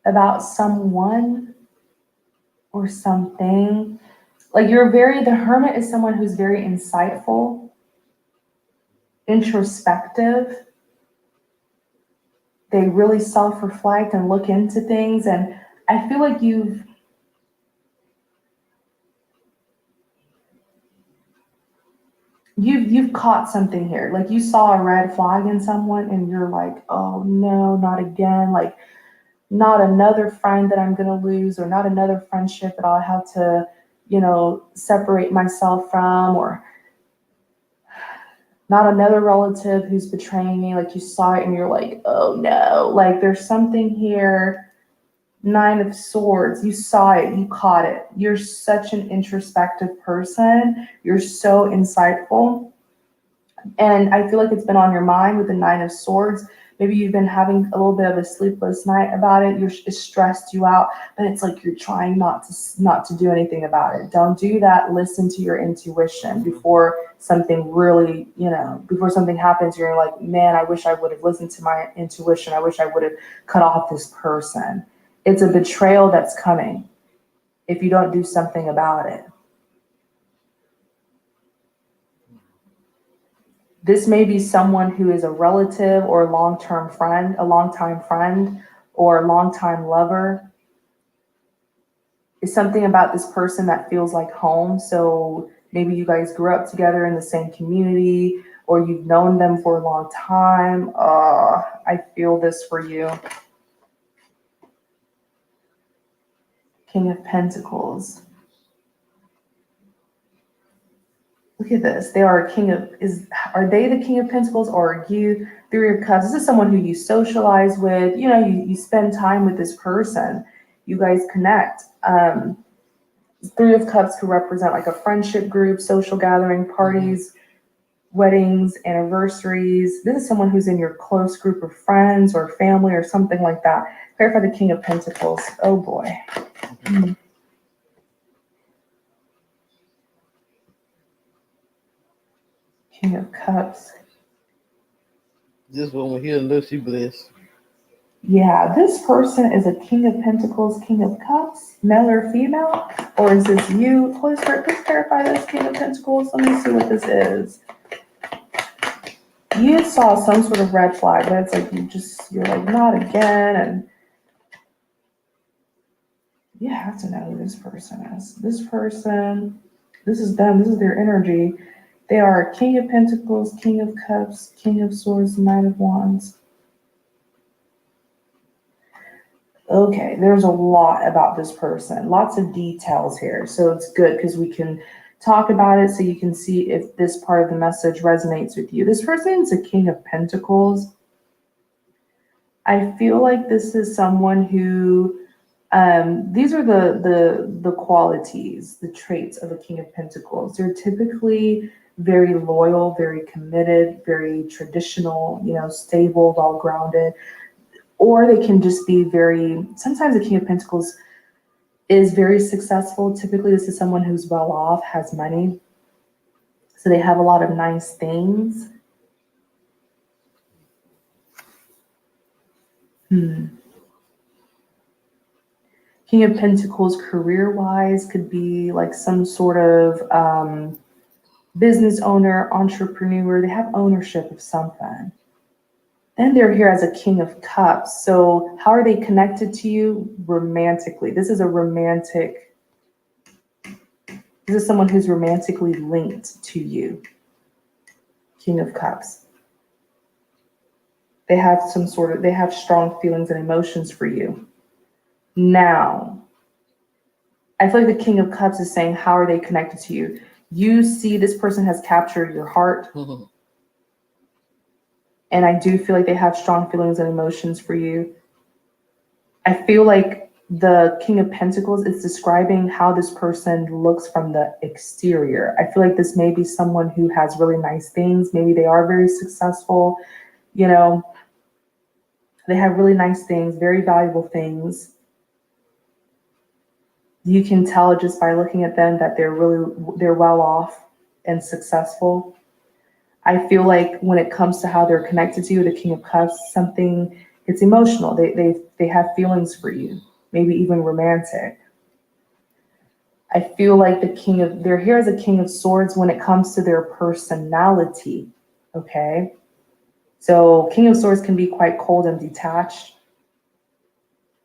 about someone or something. Like the Hermit is someone who's very insightful, introspective. They really self-reflect and look into things. And I feel like you've you've caught something here. Like you saw a red flag in someone and you're like, oh no, not again. Like not another friend that I'm going to lose, or not another friendship that I'll have to, separate myself from, or not another relative who's betraying me. Like you saw it and you're like, oh no, like there's something here. Nine of Swords, you saw it, you caught it. You're such an introspective person. You're so insightful. And I feel like it's been on your mind with the Nine of Swords. Maybe you've been having a little bit of a sleepless night about it. It stressed you out, but it's like you're trying not to do anything about it. Don't do that. Listen to your intuition before something really, before something happens. You're like, man, I wish I would have listened to my intuition. I wish I would have cut off this person. It's a betrayal that's coming if you don't do something about it. This may be someone who is a relative or a long-term friend, a long-time friend, or a long-time lover. It's something about this person that feels like home. So maybe you guys grew up together in the same community, or you've known them for a long time. I feel this for you. King of Pentacles. Look at this. They are a king of, are they the King of Pentacles, or are you? Three of Cups. This is someone who you socialize with. You spend time with this person. You guys connect. Three of Cups could represent like a friendship group, social gathering, parties, weddings, anniversaries. This is someone who's in your close group of friends or family or something like that. Clarify the King of Pentacles. Oh boy. King of Cups. This woman here, look, she blessed. Yeah, this person is a King of Pentacles, King of Cups, male or female, or is this you? Holy Spirit, please clarify this, King of Pentacles. Let me see what this is. You saw some sort of red flag, but it's like you're like, not again. And you have to know who this person is. This person, this is them, this is their energy. They are King of Pentacles, King of Cups, King of Swords, Knight of Wands. Okay, there's a lot about this person, lots of details here. So it's good because we can talk about it so you can see if this part of the message resonates with you. This person is a King of Pentacles. I feel like this is someone who, these are the qualities, the traits of a King of Pentacles. They're typically very loyal, very committed, very traditional, stable, well-grounded. Or they can just be sometimes the King of Pentacles is very successful. Typically, this is someone who's well off, has money. So they have a lot of nice things. King of Pentacles career-wise could be like some sort of business owner, entrepreneur. They have ownership of something. Then they're here as a King of Cups. So how are they connected to you? Romantically. This is someone who's romantically linked to you. King of Cups. They have strong feelings and emotions for you. Now, I feel like the King of Cups is saying, how are they connected to you? You see this person has captured your heart. And I do feel like they have strong feelings and emotions for you. I feel like the King of Pentacles is describing how this person looks from the exterior. I feel like this may be someone who has really nice things. Maybe they are very successful. They have really nice things, very valuable things. You can tell just by looking at them that they're well off and successful. I feel like when it comes to how they're connected to you, the King of Cups, it's emotional. They have feelings for you, maybe even romantic. I feel like they're here as a King of Swords when it comes to their personality, okay? So King of Swords can be quite cold and detached.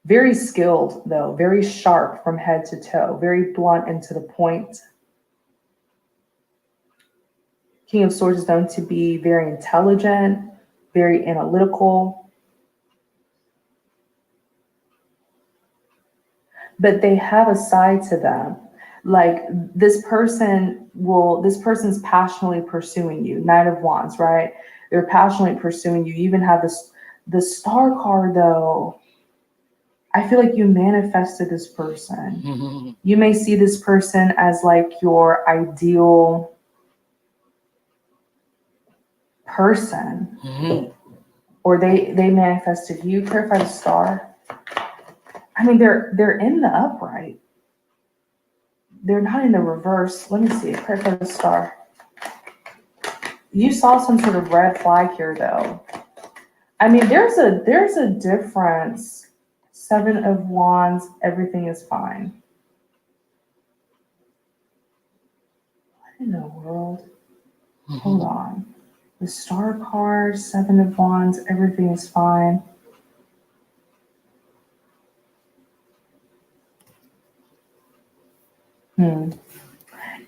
Very skilled, though, very sharp from head to toe, very blunt and to the point. King of Swords is known to be very intelligent, very analytical, but they have a side to them. Like this person's passionately pursuing you. Knight of Wands, right? They're passionately pursuing you. You even have the Star card though. I feel like you manifested this person. You may see this person as like your ideal person, or they manifested you. Clarify the Star. I mean, they're in the upright. They're not in the reverse. Let me see. Clarify the Star. You saw some sort of red flag here, though. I mean, there's a difference. 7 of Wands. Everything is fine. What in the world? Hold on. The Star card. 7 of Wands. Everything is fine.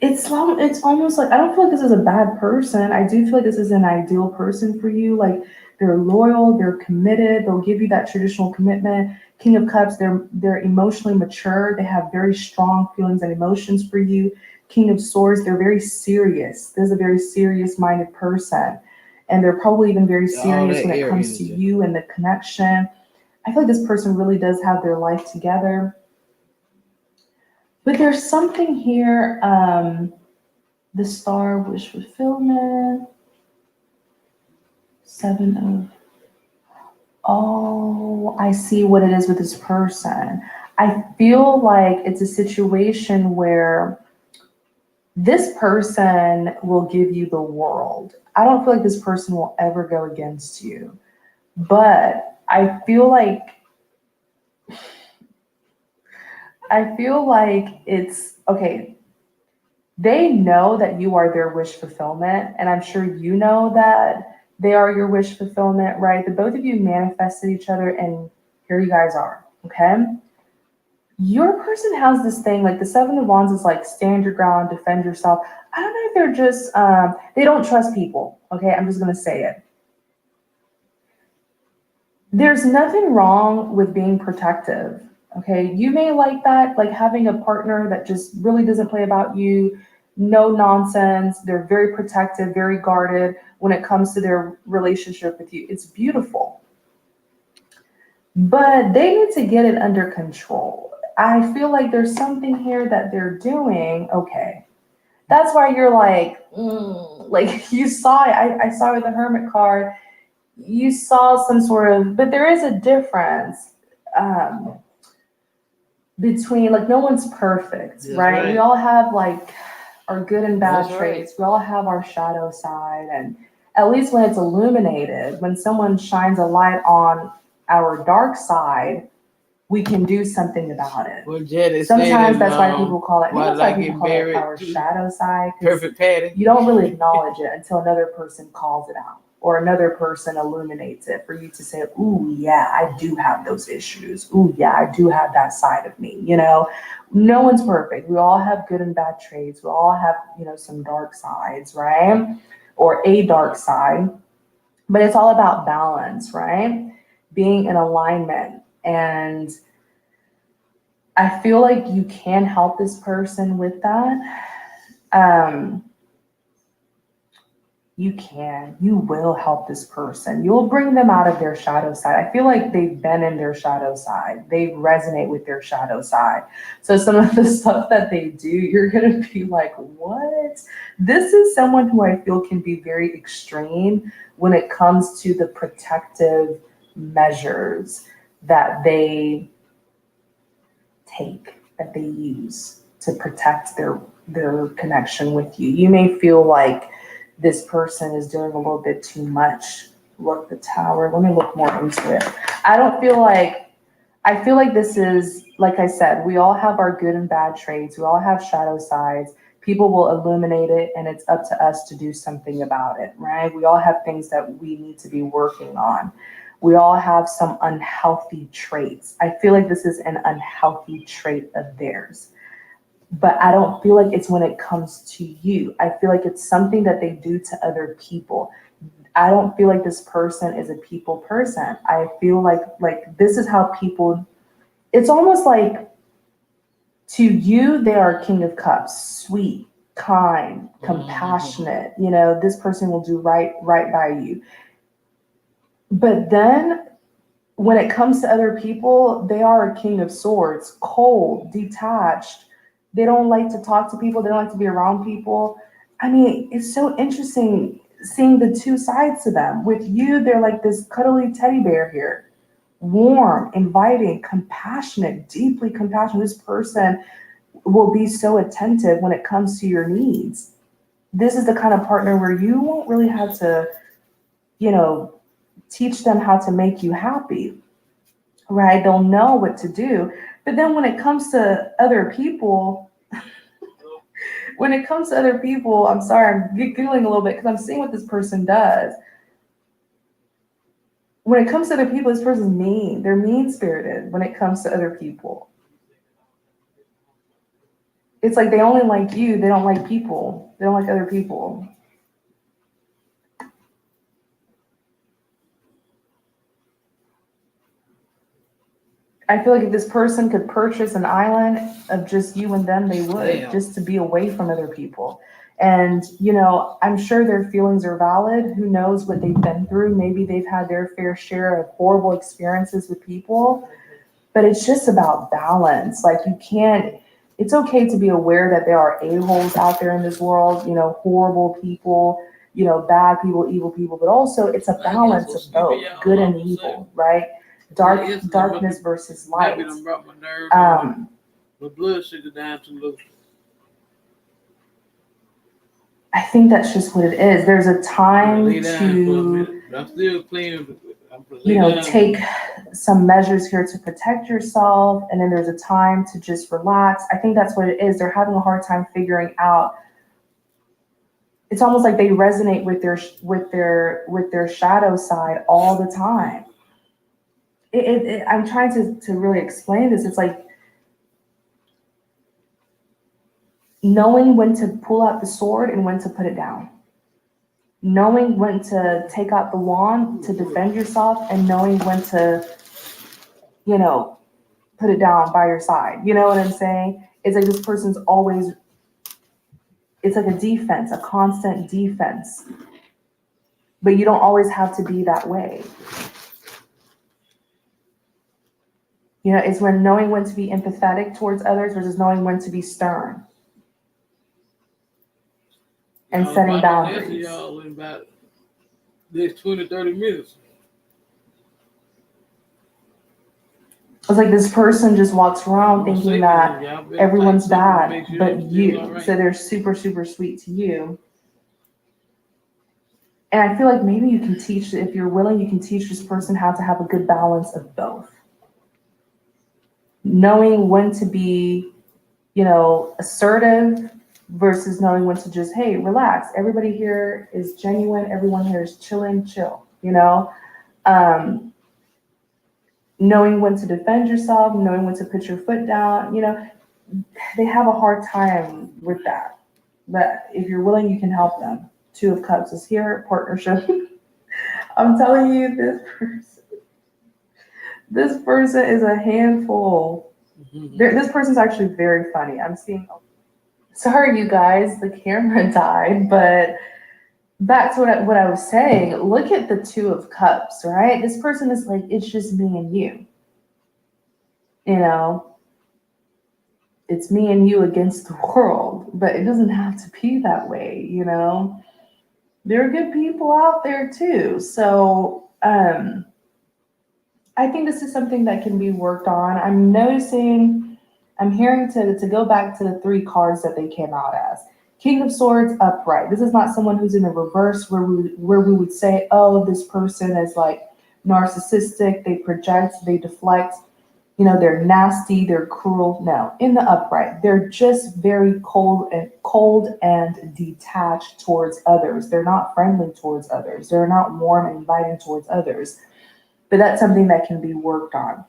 It's almost like I don't feel like this is a bad person. I do feel like this is an ideal person for you. Like they're loyal, they're committed, they'll give you that traditional commitment. King of Cups, they're emotionally mature, they have very strong feelings and emotions for you. King of Swords, they're very serious. There's a very serious-minded person. And they're probably even very serious when it comes to you and the connection. I feel like this person really does have their life together. But there's something here, the Star, wish fulfillment, 7 of, oh, I see what it is with this person. I feel like it's a situation where this person will give you the world. I don't feel like this person will ever go against you. But I feel like it's, okay, they know that you are their wish fulfillment, and I'm sure you know that they are your wish fulfillment, right? The both of you manifested each other, and here you guys are, okay? Your person has this thing, like the 7 of Wands is like stand your ground, defend yourself. I don't know if they're just, they don't trust people, okay? I'm just gonna say it. There's nothing wrong with being protective. Okay, you may like that, like having a partner that just really doesn't play about you, no nonsense. They're very protective, very guarded when it comes to their relationship with you. It's beautiful. But they need to get it under control. I feel like there's something here that they're doing. Okay, that's why you're like, like you saw it. I saw it with the Hermit card. You saw some sort of, but there is a difference. Between, like, no one's perfect, right? We all have like our good and bad traits. We all have our shadow side, and at least when it's illuminated, when someone shines a light on our dark side, we can do something about it. Well, sometimes that's why people call it, maybe that's why people call it our shadow side. Perfect pattern. You don't really acknowledge it until another person calls it out, or another person illuminates it for you to say, ooh, yeah, I do have those issues. Ooh, yeah, I do have that side of me. You know, no one's perfect. We all have good and bad traits. We all have, you know, some dark sides, right? Or a dark side. But it's all about balance, right? Being in alignment. And I feel like you can help this person with that. You will help this person. You'll bring them out of their shadow side. I feel like they've been in their shadow side. They resonate with their shadow side. So some of the stuff that they do, you're going to be like, what? This is someone who I feel can be very extreme when it comes to the protective measures that they take, that they use to protect their connection with you. You may feel like this person is doing a little bit too much. Look, the Tower. Let me look more into it. I feel like this is, like I said, we all have our good and bad traits. We all have shadow sides. People will illuminate it, and it's up to us to do something about it, right? We all have things that we need to be working on. We all have some unhealthy traits. I feel like this is an unhealthy trait of theirs. but I don't feel like it's when it comes to you. I feel like it's something that they do to other people. I don't feel like this person is a people person. I feel like this is how people, it's almost like to you, they are King of Cups, sweet, kind, compassionate. You know, this person will do right by you. But then when it comes to other people, they are a King of Swords, cold, detached. They don't like to talk to people. They don't like to be around people. I mean, it's so interesting seeing the two sides to them. With you, they're like this cuddly teddy bear here, warm, inviting, compassionate, deeply compassionate. This person will be so attentive when it comes to your needs. This is the kind of partner where you won't really have to, you know, teach them how to make you happy, right? They'll know what to do. But then when it comes to other people, I'm sorry, I'm giggling a little bit because I'm seeing what this person does. When it comes to other people, this person's mean. They're mean spirited when it comes to other people. It's like they only like you, they don't like people, they don't like other people. I feel like if this person could purchase an island of just you and them, they would, just to be away from other people. And, you know, I'm sure their feelings are valid. Who knows what they've been through? Maybe they've had their fair share of horrible experiences with people, but it's just about balance. Like, you can't, it's okay to be aware that there are a-holes out there in this world, you know, horrible people, you know, bad people, evil people, but also it's a balance of both good and evil, right? Darkness versus light. My blood sugar down too low. I think that's just what it is. There's a time to, I'm still playing. you know, take some measures here to protect yourself, and then there's a time to just relax. I think that's what it is. They're having a hard time figuring out. It's almost like they resonate with their shadow side all the time. I'm trying to really explain this. It's like knowing when to pull out the sword and when to put it down. Knowing when to take out the wand to defend yourself, and knowing when to, you know, put it down by your side. You know what I'm saying? It's like this person's always, it's like a defense, a constant defense. But you don't always have to be that way. You know, it's when knowing when to be empathetic towards others versus knowing when to be stern. And setting boundaries. Y'all in about this 20, 30 minutes. It's like this person just walks around thinking that everyone's bad but you. So they're super, super sweet to you. And I feel like maybe you can teach, if you're willing, you can teach this person how to have a good balance of both. Knowing when to be, you know, assertive versus knowing when to just, hey, relax. Everybody here is genuine. Everyone here is chilling, chill, you know? Knowing when to defend yourself, knowing when to put your foot down, you know, they have a hard time with that. But if you're willing, you can help them. Two of Cups is here, partnership. I'm telling you, this person is a handful. This person's actually very funny. I'm seeing, sorry you guys, the camera died, but back to what I was saying. Look at the Two of Cups, right? This person is like, it's just me and you. You know, it's me and you against the world, but it doesn't have to be that way, you know? There are good people out there too. So I think this is something that can be worked on. I'm noticing, I'm hearing to go back to the three cards that they came out as. King of Swords upright. This is not someone who's in a reverse where we would say, oh, this person is like narcissistic, they project, they deflect, you know, they're nasty, they're cruel. No, in the upright, they're just very cold and detached towards others. They're not friendly towards others. They're not warm and inviting towards others. But that's something that can be worked on.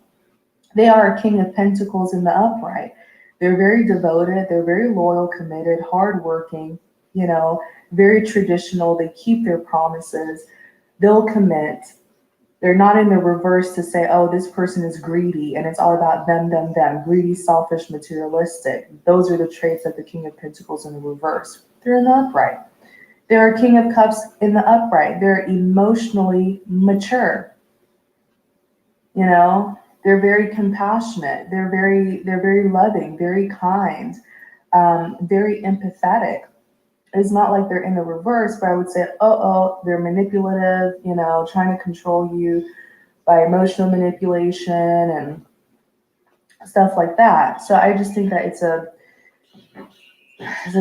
They are a King of Pentacles in the upright. They're very devoted, they're very loyal, committed, hardworking, you know, very traditional. They keep their promises, they'll commit. They're not in the reverse to say, oh, this person is greedy and it's all about them, them, them. Greedy, selfish, materialistic. Those are the traits of the King of Pentacles in the reverse. They're in the upright. They're a King of Cups in the upright. They're emotionally mature. You know, they're very compassionate. They're very loving, very kind, very empathetic. It's not like they're in the reverse, but I would say, they're manipulative, you know, trying to control you by emotional manipulation and stuff like that. So I just think that it's a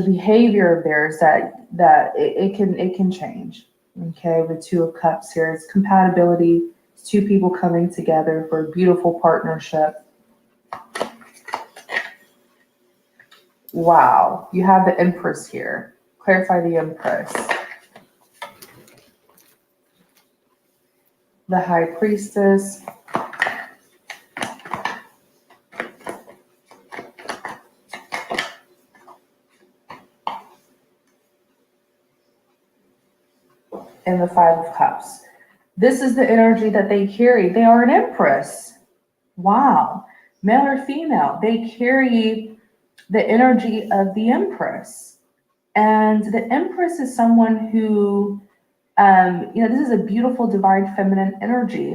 behavior of theirs that it can change. Okay, with Two of Cups here, it's compatibility. It's two people coming together for a beautiful partnership. Wow, you have the Empress here. Clarify the Empress. The High Priestess. And the Five of Cups. This is the energy that they carry. They are an Empress. Wow. Male or female, they carry the energy of the Empress. And the Empress is someone who, this is a beautiful divine feminine energy.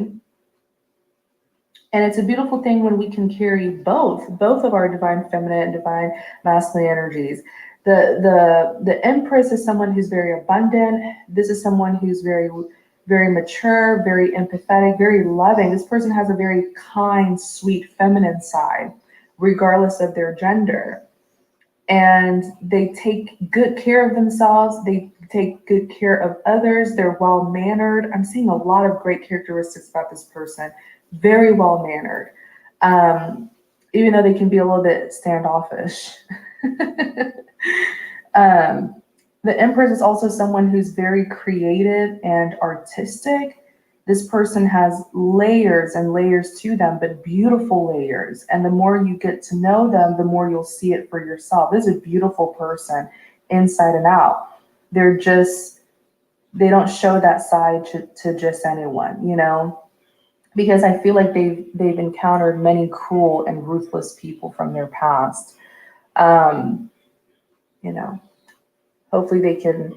And it's a beautiful thing when we can carry both of our divine feminine and divine masculine energies. The Empress is someone who's very abundant. This is someone who's very, very mature, very empathetic, very loving. This person has a very kind, sweet, feminine side, regardless of their gender. And they take good care of themselves. They take good care of others. They're well-mannered. I'm seeing a lot of great characteristics about this person. Very well-mannered. Even though they can be a little bit standoffish. The Empress is also someone who's very creative and artistic. This person has layers and layers to them, but beautiful layers. And the more you get to know them, the more you'll see it for yourself. This is a beautiful person inside and out. They don't show that side to just anyone, you know, because I feel like they've encountered many cruel and ruthless people from their past. Hopefully they can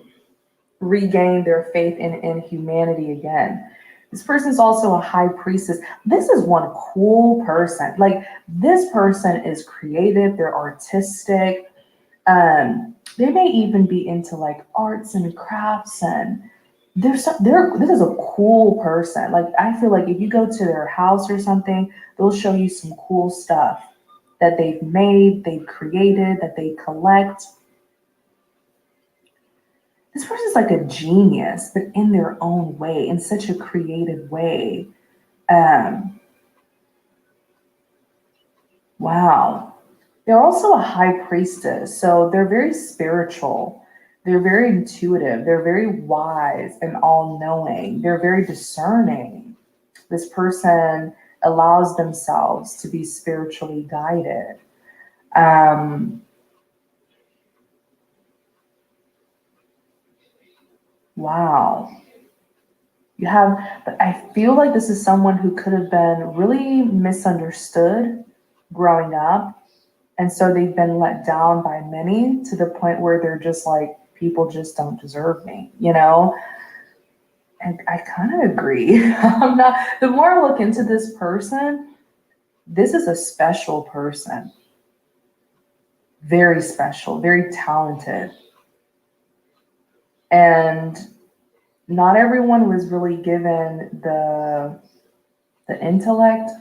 regain their faith in humanity again. This person is also a high priestess. This is one cool person. Like, this person is creative. They're artistic. They may even be into like arts and crafts, and this is a cool person. Like, I feel like if you go to their house or something, they'll show you some cool stuff that they've made, they've created, that they collect. This person's like a genius, but in their own way, in such a creative way. Wow. They're also a high priestess, so they're very spiritual. They're very intuitive. They're very wise and all-knowing. They're very discerning. This person allows themselves to be spiritually guided. Wow. But I feel like this is someone who could have been really misunderstood growing up. And so they've been let down by many to the point where they're just like, people just don't deserve me, you know? And I kind of agree. The more I look into this person, this is a special person. Very special, very talented. And not everyone was really given the intellect,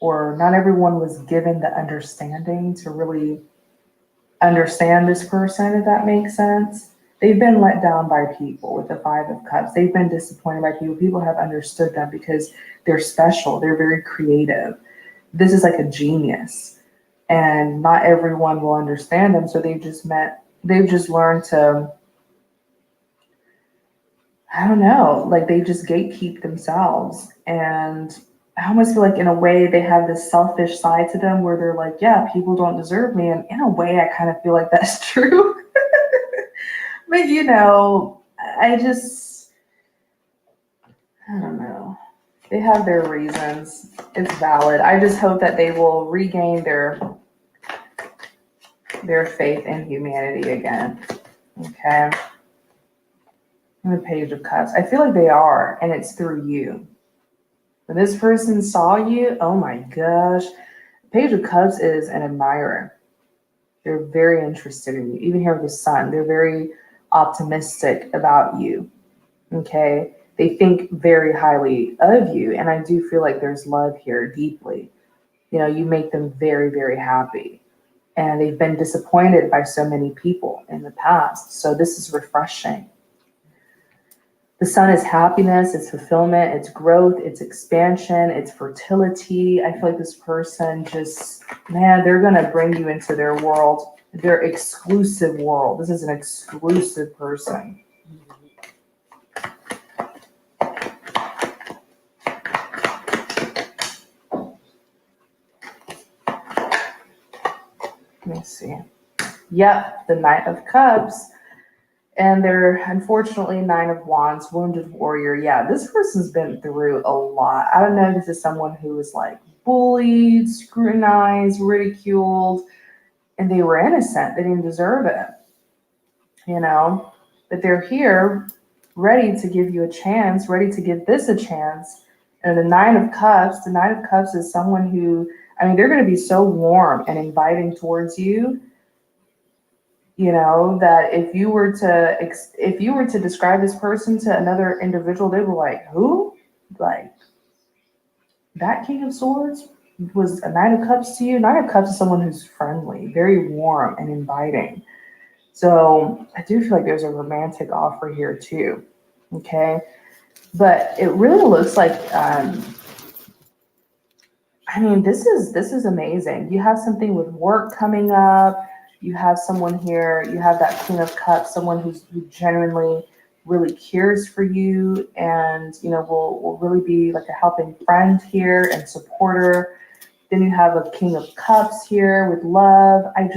or not everyone was given the understanding to really understand this person, if that makes sense. They've been let down by people with the Five of Cups. They've been disappointed by people. People have understood them because they're special. They're very creative. This is like a genius. And not everyone will understand them. So they've just learned to, I don't know, like they just gatekeep themselves. And I almost feel like in a way they have this selfish side to them where they're like, yeah, people don't deserve me. And in a way, I kind of feel like that's true. But I just, I don't know. They have their reasons. It's valid. I just hope that they will regain their faith in humanity again. Okay. And the Page of Cups. I feel like they are, and it's through you. When this person saw you, oh my gosh. Page of Cups is an admirer. They're very interested in you. Even here with the Sun, they're very optimistic about you. Okay. They think very highly of you. And I do feel like there's love here deeply. You make them very, very happy. And they've been disappointed by so many people in the past. So this is refreshing. The Sun is happiness, it's fulfillment, it's growth, it's expansion, it's fertility. I feel like this person just, man, they're going to bring you into their world, their exclusive world. This is an exclusive person. Let me see. Yep, the Knight of Cups. And they're unfortunately Nine of Wands, wounded warrior. Yeah, this person's been through a lot. I don't know if this is someone who was like bullied, scrutinized, ridiculed, and they were innocent. They didn't deserve it, But they're here ready to give you a chance, ready to give this a chance. And the Nine of Cups is someone who, they're going to be so warm and inviting towards you. That if you were to describe this person to another individual, they were like, who? Like, that King of Swords was a Nine of Cups to you? Nine of Cups is someone who's friendly, very warm and inviting. So I do feel like there's a romantic offer here too. Okay. But it really looks like, this is amazing. You have something with work coming up. You have someone here, you have that Queen of Cups, someone who genuinely really cares for you and, will really be like a helping friend here and supporter. Then you have a King of Cups here with love. I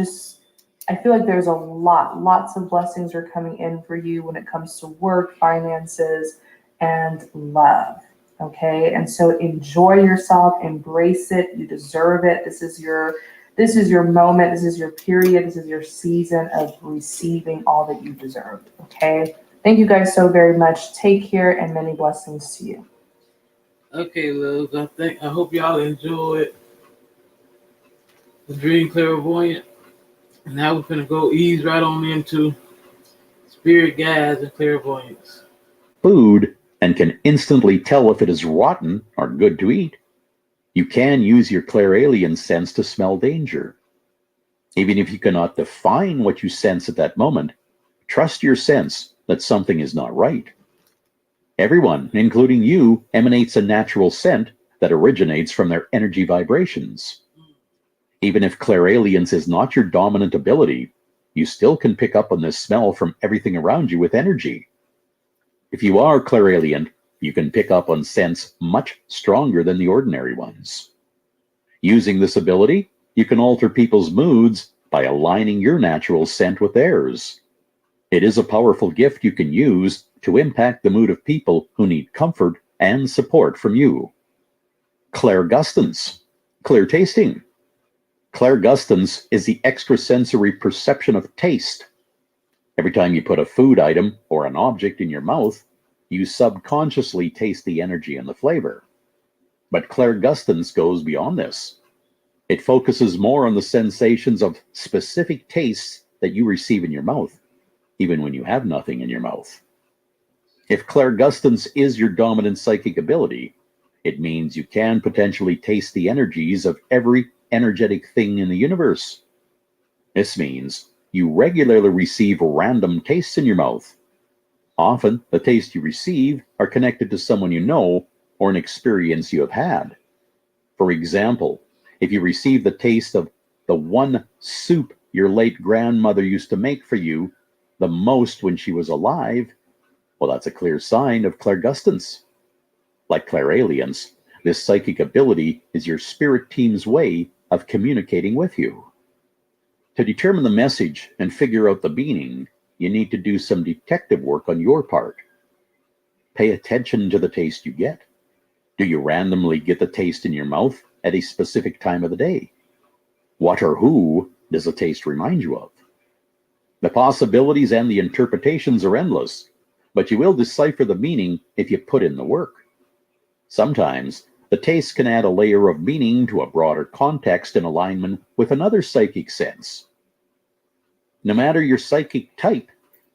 feel like there's lots of blessings are coming in for you when it comes to work, finances, and love. Okay. And so enjoy yourself, embrace it. You deserve it. This is your moment. This is your period. This is your season of receiving all that you deserve. Okay. Thank you guys so very much. Take care and many blessings to you. Okay, loves. I hope y'all enjoyed the Dream Clairvoyant. And now we're gonna go ease right on into Spirit Guides and Clairvoyance. Food and can instantly tell if it is rotten or good to eat. You can use your clairalien sense to smell danger. Even if you cannot define what you sense at that moment, trust your sense that something is not right. Everyone, including you, emanates a natural scent that originates from their energy vibrations. Even if clairalience is not your dominant ability, you still can pick up on this smell from everything around you with energy. If you are clairalient, you can pick up on scents much stronger than the ordinary ones. Using this ability, you can alter people's moods by aligning your natural scent with theirs. It is a powerful gift you can use to impact the mood of people who need comfort and support from you. Clairgustance, clear tasting. Clairgustance is the extrasensory perception of taste. Every time you put a food item or an object in your mouth, you subconsciously taste the energy and the flavor. But clairgustance goes beyond this. It focuses more on the sensations of specific tastes that you receive in your mouth, even when you have nothing in your mouth. If clairgustance is your dominant psychic ability, it means you can potentially taste the energies of every energetic thing in the universe. This means you regularly receive random tastes in your mouth. Often, the tastes you receive are connected to someone you know or an experience you have had. For example, if you receive the taste of the one soup your late grandmother used to make for you the most when she was alive, well, that's a clear sign of clairgustance. Like clairalience, This psychic ability is your spirit team's way of communicating with you. To determine the message and figure out the meaning, you need to do some detective work on your part. Pay attention to the taste you get. Do you randomly get the taste in your mouth at a specific time of the day? What or who does the taste remind you of? The possibilities and the interpretations are endless, but you will decipher the meaning if you put in the work. Sometimes, the taste can add a layer of meaning to a broader context in alignment with another psychic sense. No matter your psychic type,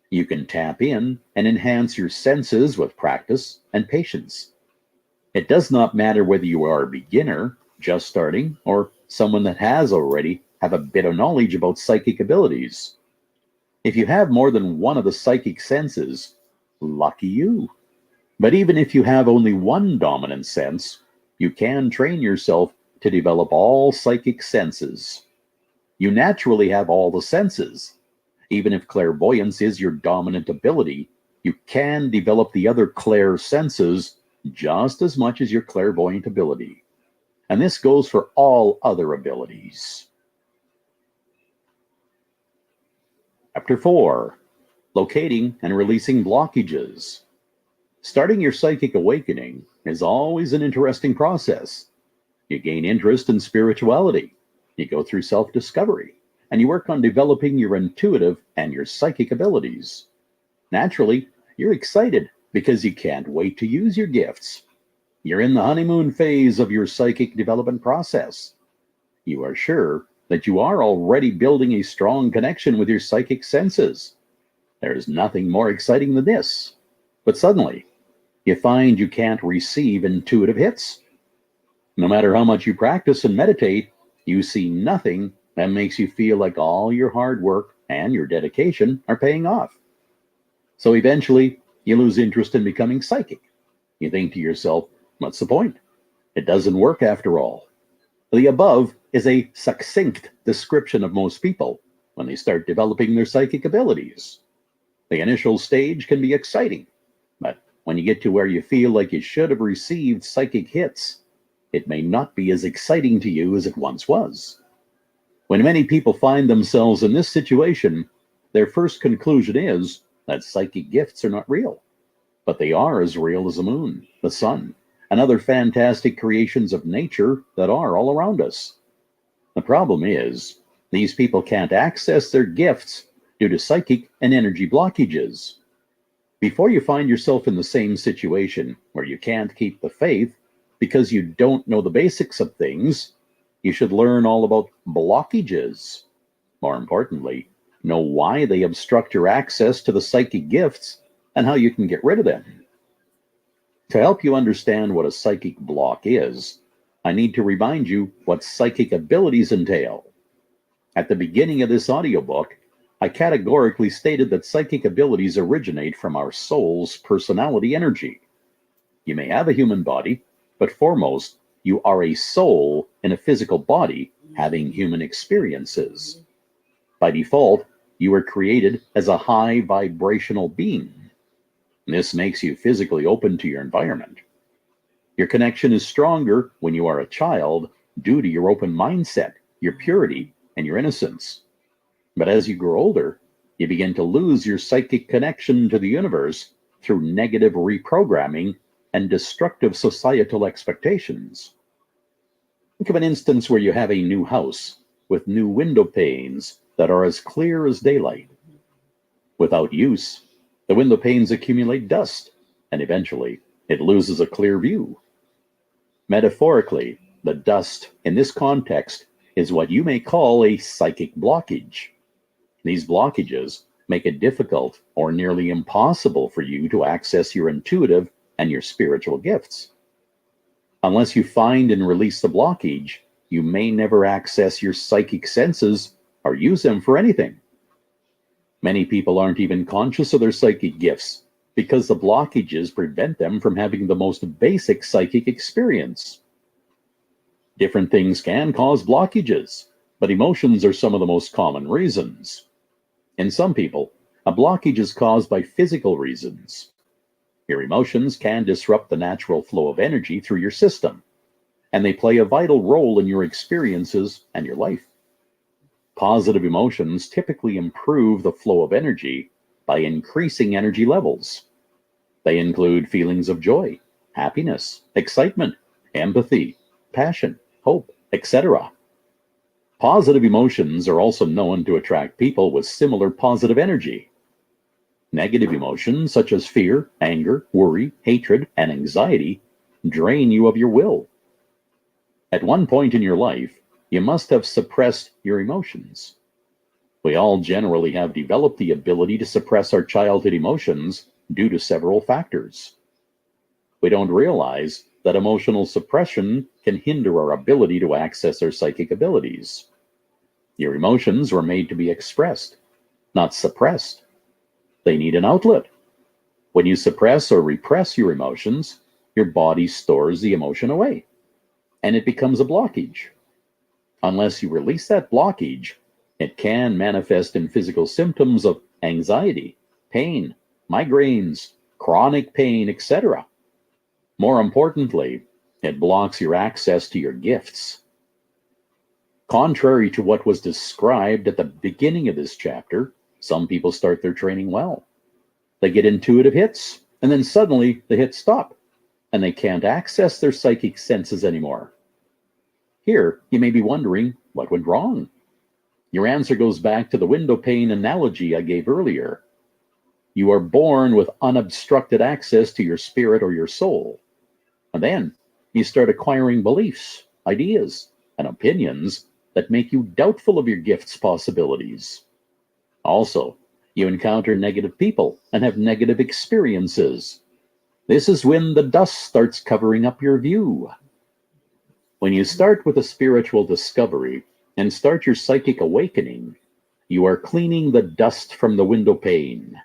you can tap in and enhance your senses with practice and patience. It does not matter whether you are a beginner, just starting, or someone that has already have a bit of knowledge about psychic abilities. If you have more than one of the psychic senses, lucky you. But even if you have only one dominant sense, you can train yourself to develop all psychic senses. You naturally have all the senses. Even if clairvoyance is your dominant ability, you can develop the other clair senses just as much as your clairvoyant ability. And this goes for all other abilities. Chapter 4. Locating and releasing blockages. Starting your psychic awakening is always an interesting process. You gain interest in spirituality. You go through self-discovery. And you work on developing your intuitive and your psychic abilities. Naturally, you're excited because you can't wait to use your gifts. You're in the honeymoon phase of your psychic development process. You are sure that you are already building a strong connection with your psychic senses. There's nothing more exciting than this. But suddenly, you find you can't receive intuitive hits. No matter how much you practice and meditate, you see nothing that makes you feel like all your hard work and your dedication are paying off. So eventually, you lose interest in becoming psychic. You think to yourself, what's the point? It doesn't work after all. The above is a succinct description of most people when they start developing their psychic abilities. The initial stage can be exciting, but when you get to where you feel like you should have received psychic hits, it may not be as exciting to you as it once was. When many people find themselves in this situation, their first conclusion is that psychic gifts are not real, but they are as real as the moon, the sun, and other fantastic creations of nature that are all around us. The problem is, these people can't access their gifts due to psychic and energy blockages. Before you find yourself in the same situation where you can't keep the faith because you don't know the basics of things, you should learn all about blockages. More importantly, know why they obstruct your access to the psychic gifts and how you can get rid of them. To help you understand what a psychic block is, I need to remind you what psychic abilities entail. At the beginning of this audiobook, I categorically stated that psychic abilities originate from our soul's personality energy. You may have a human body, but foremost, you are a soul in a physical body having human experiences. By default, you were created as a high vibrational being. This makes you physically open to your environment. Your connection is stronger when you are a child due to your open mindset, your purity, and your innocence. But as you grow older, you begin to lose your psychic connection to the universe through negative reprogramming and destructive societal expectations. Think of an instance where you have a new house with new window panes that are as clear as daylight. Without use, the window panes accumulate dust, and eventually it loses a clear view. Metaphorically, the dust in this context is what you may call a psychic blockage. These blockages make it difficult or nearly impossible for you to access your intuitive and your spiritual gifts. Unless you find and release the blockage, you may never access your psychic senses or use them for anything. Many people aren't even conscious of their psychic gifts because the blockages prevent them from having the most basic psychic experience. Different things can cause blockages, but emotions are some of the most common reasons. In some people, a blockage is caused by physical reasons. Your emotions can disrupt the natural flow of energy through your system, and they play a vital role in your experiences and your life. Positive emotions typically improve the flow of energy by increasing energy levels. They include feelings of joy, happiness, excitement, empathy, passion, hope, etc. Positive emotions are also known to attract people with similar positive energy. Negative emotions such as fear, anger, worry, hatred, and anxiety drain you of your will. At one point in your life, you must have suppressed your emotions. We all generally have developed the ability to suppress our childhood emotions due to several factors. We don't realize that emotional suppression can hinder our ability to access our psychic abilities. Your emotions were made to be expressed, not suppressed. They need an outlet. When you suppress or repress your emotions, your body stores the emotion away, and it becomes a blockage. Unless you release that blockage, it can manifest in physical symptoms of anxiety, pain, migraines, chronic pain, etc. More importantly, it blocks your access to your gifts. Contrary to what was described at the beginning of this chapter, some people start their training well. They get intuitive hits, and then suddenly the hits stop, and they can't access their psychic senses anymore. Here, you may be wondering, what went wrong? Your answer goes back to the window pane analogy I gave earlier. You are born with unobstructed access to your spirit or your soul. And then you start acquiring beliefs, ideas, and opinions that make you doubtful of your gifts' possibilities. Also, you encounter negative people and have negative experiences. This is when the dust starts covering up your view. When you start with a spiritual discovery and start your psychic awakening, you are cleaning the dust from the window pane.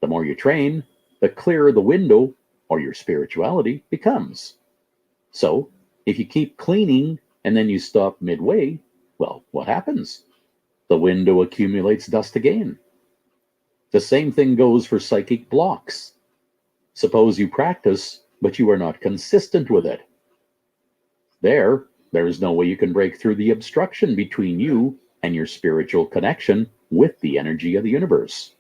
The more you train, the clearer the window, or your spirituality, becomes. So, if you keep cleaning and then you stop midway, well, what happens? The window accumulates dust again. The same thing goes for psychic blocks. Suppose you practice, but you are not consistent with it. There is no way you can break through the obstruction between you and your spiritual connection with the energy of the universe.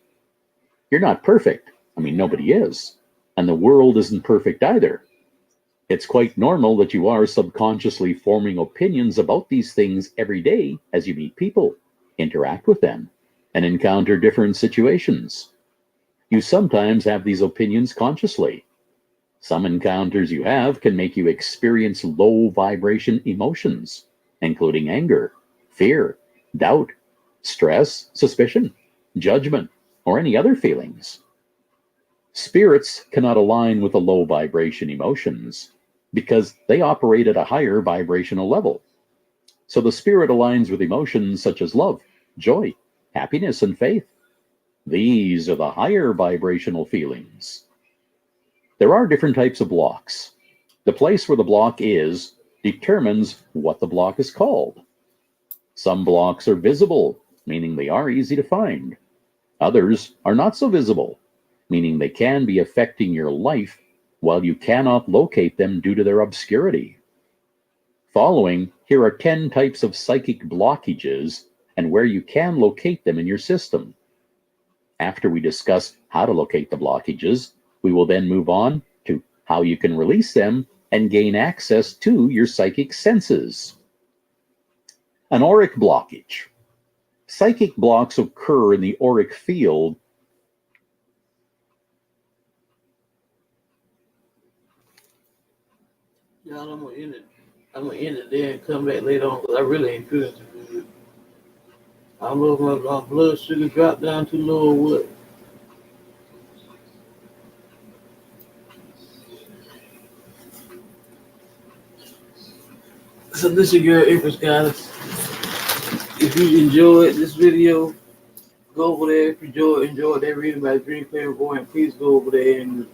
You're not perfect. I mean, nobody is. And the world isn't perfect either. It's quite normal that you are subconsciously forming opinions about these things every day as you meet people, interact with them, and encounter different situations. You sometimes have these opinions consciously. Some encounters you have can make you experience low vibration emotions, including anger, fear, doubt, stress, suspicion, judgment, or any other feelings. Spirits cannot align with the low vibration emotions because they operate at a higher vibrational level. So the spirit aligns with emotions such as love, joy, happiness, and faith. These are the higher vibrational feelings. There are different types of blocks. The place where the block is determines what the block is called. Some blocks are visible, meaning they are easy to find. Others are not so visible, meaning they can be affecting your life while you cannot locate them due to their obscurity. Following, here are 10 types of psychic blockages and where you can locate them in your system. After we discuss how to locate the blockages, we will then move on to how you can release them and gain access to your psychic senses. An auric blockage. Psychic blocks occur in the auric field. Y'all, I'm gonna end it there and come back later on because I really ain't feeling too good. I don't know if my blood sugar dropped down too low or what. So this is your girl April Scott. If you enjoyed this video, go over there. If you enjoyed that reading by Dream Clairvoyant, please go over there and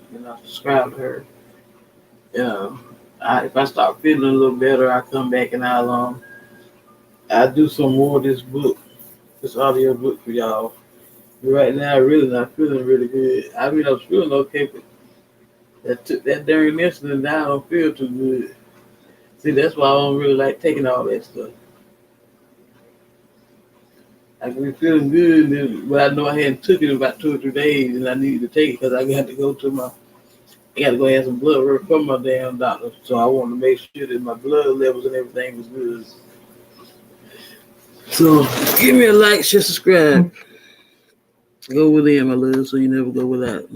subscribe to her. If I start feeling a little better, I come back and I'll do some more of this book, this audio book for y'all. But right now, I'm really not feeling really good. I mean, I was feeling okay, but that took that during incident, now I don't feel too good. See, that's why I don't really like taking all that stuff. I can be feeling good, but I know I hadn't took it in about 2 or 3 days, and I needed to take it because I got to go to my, I got to go have some blood work from my damn doctor. So I wanted to make sure that my blood levels and everything was good. So give me a like, share, subscribe. Go within, my love, so you never go without.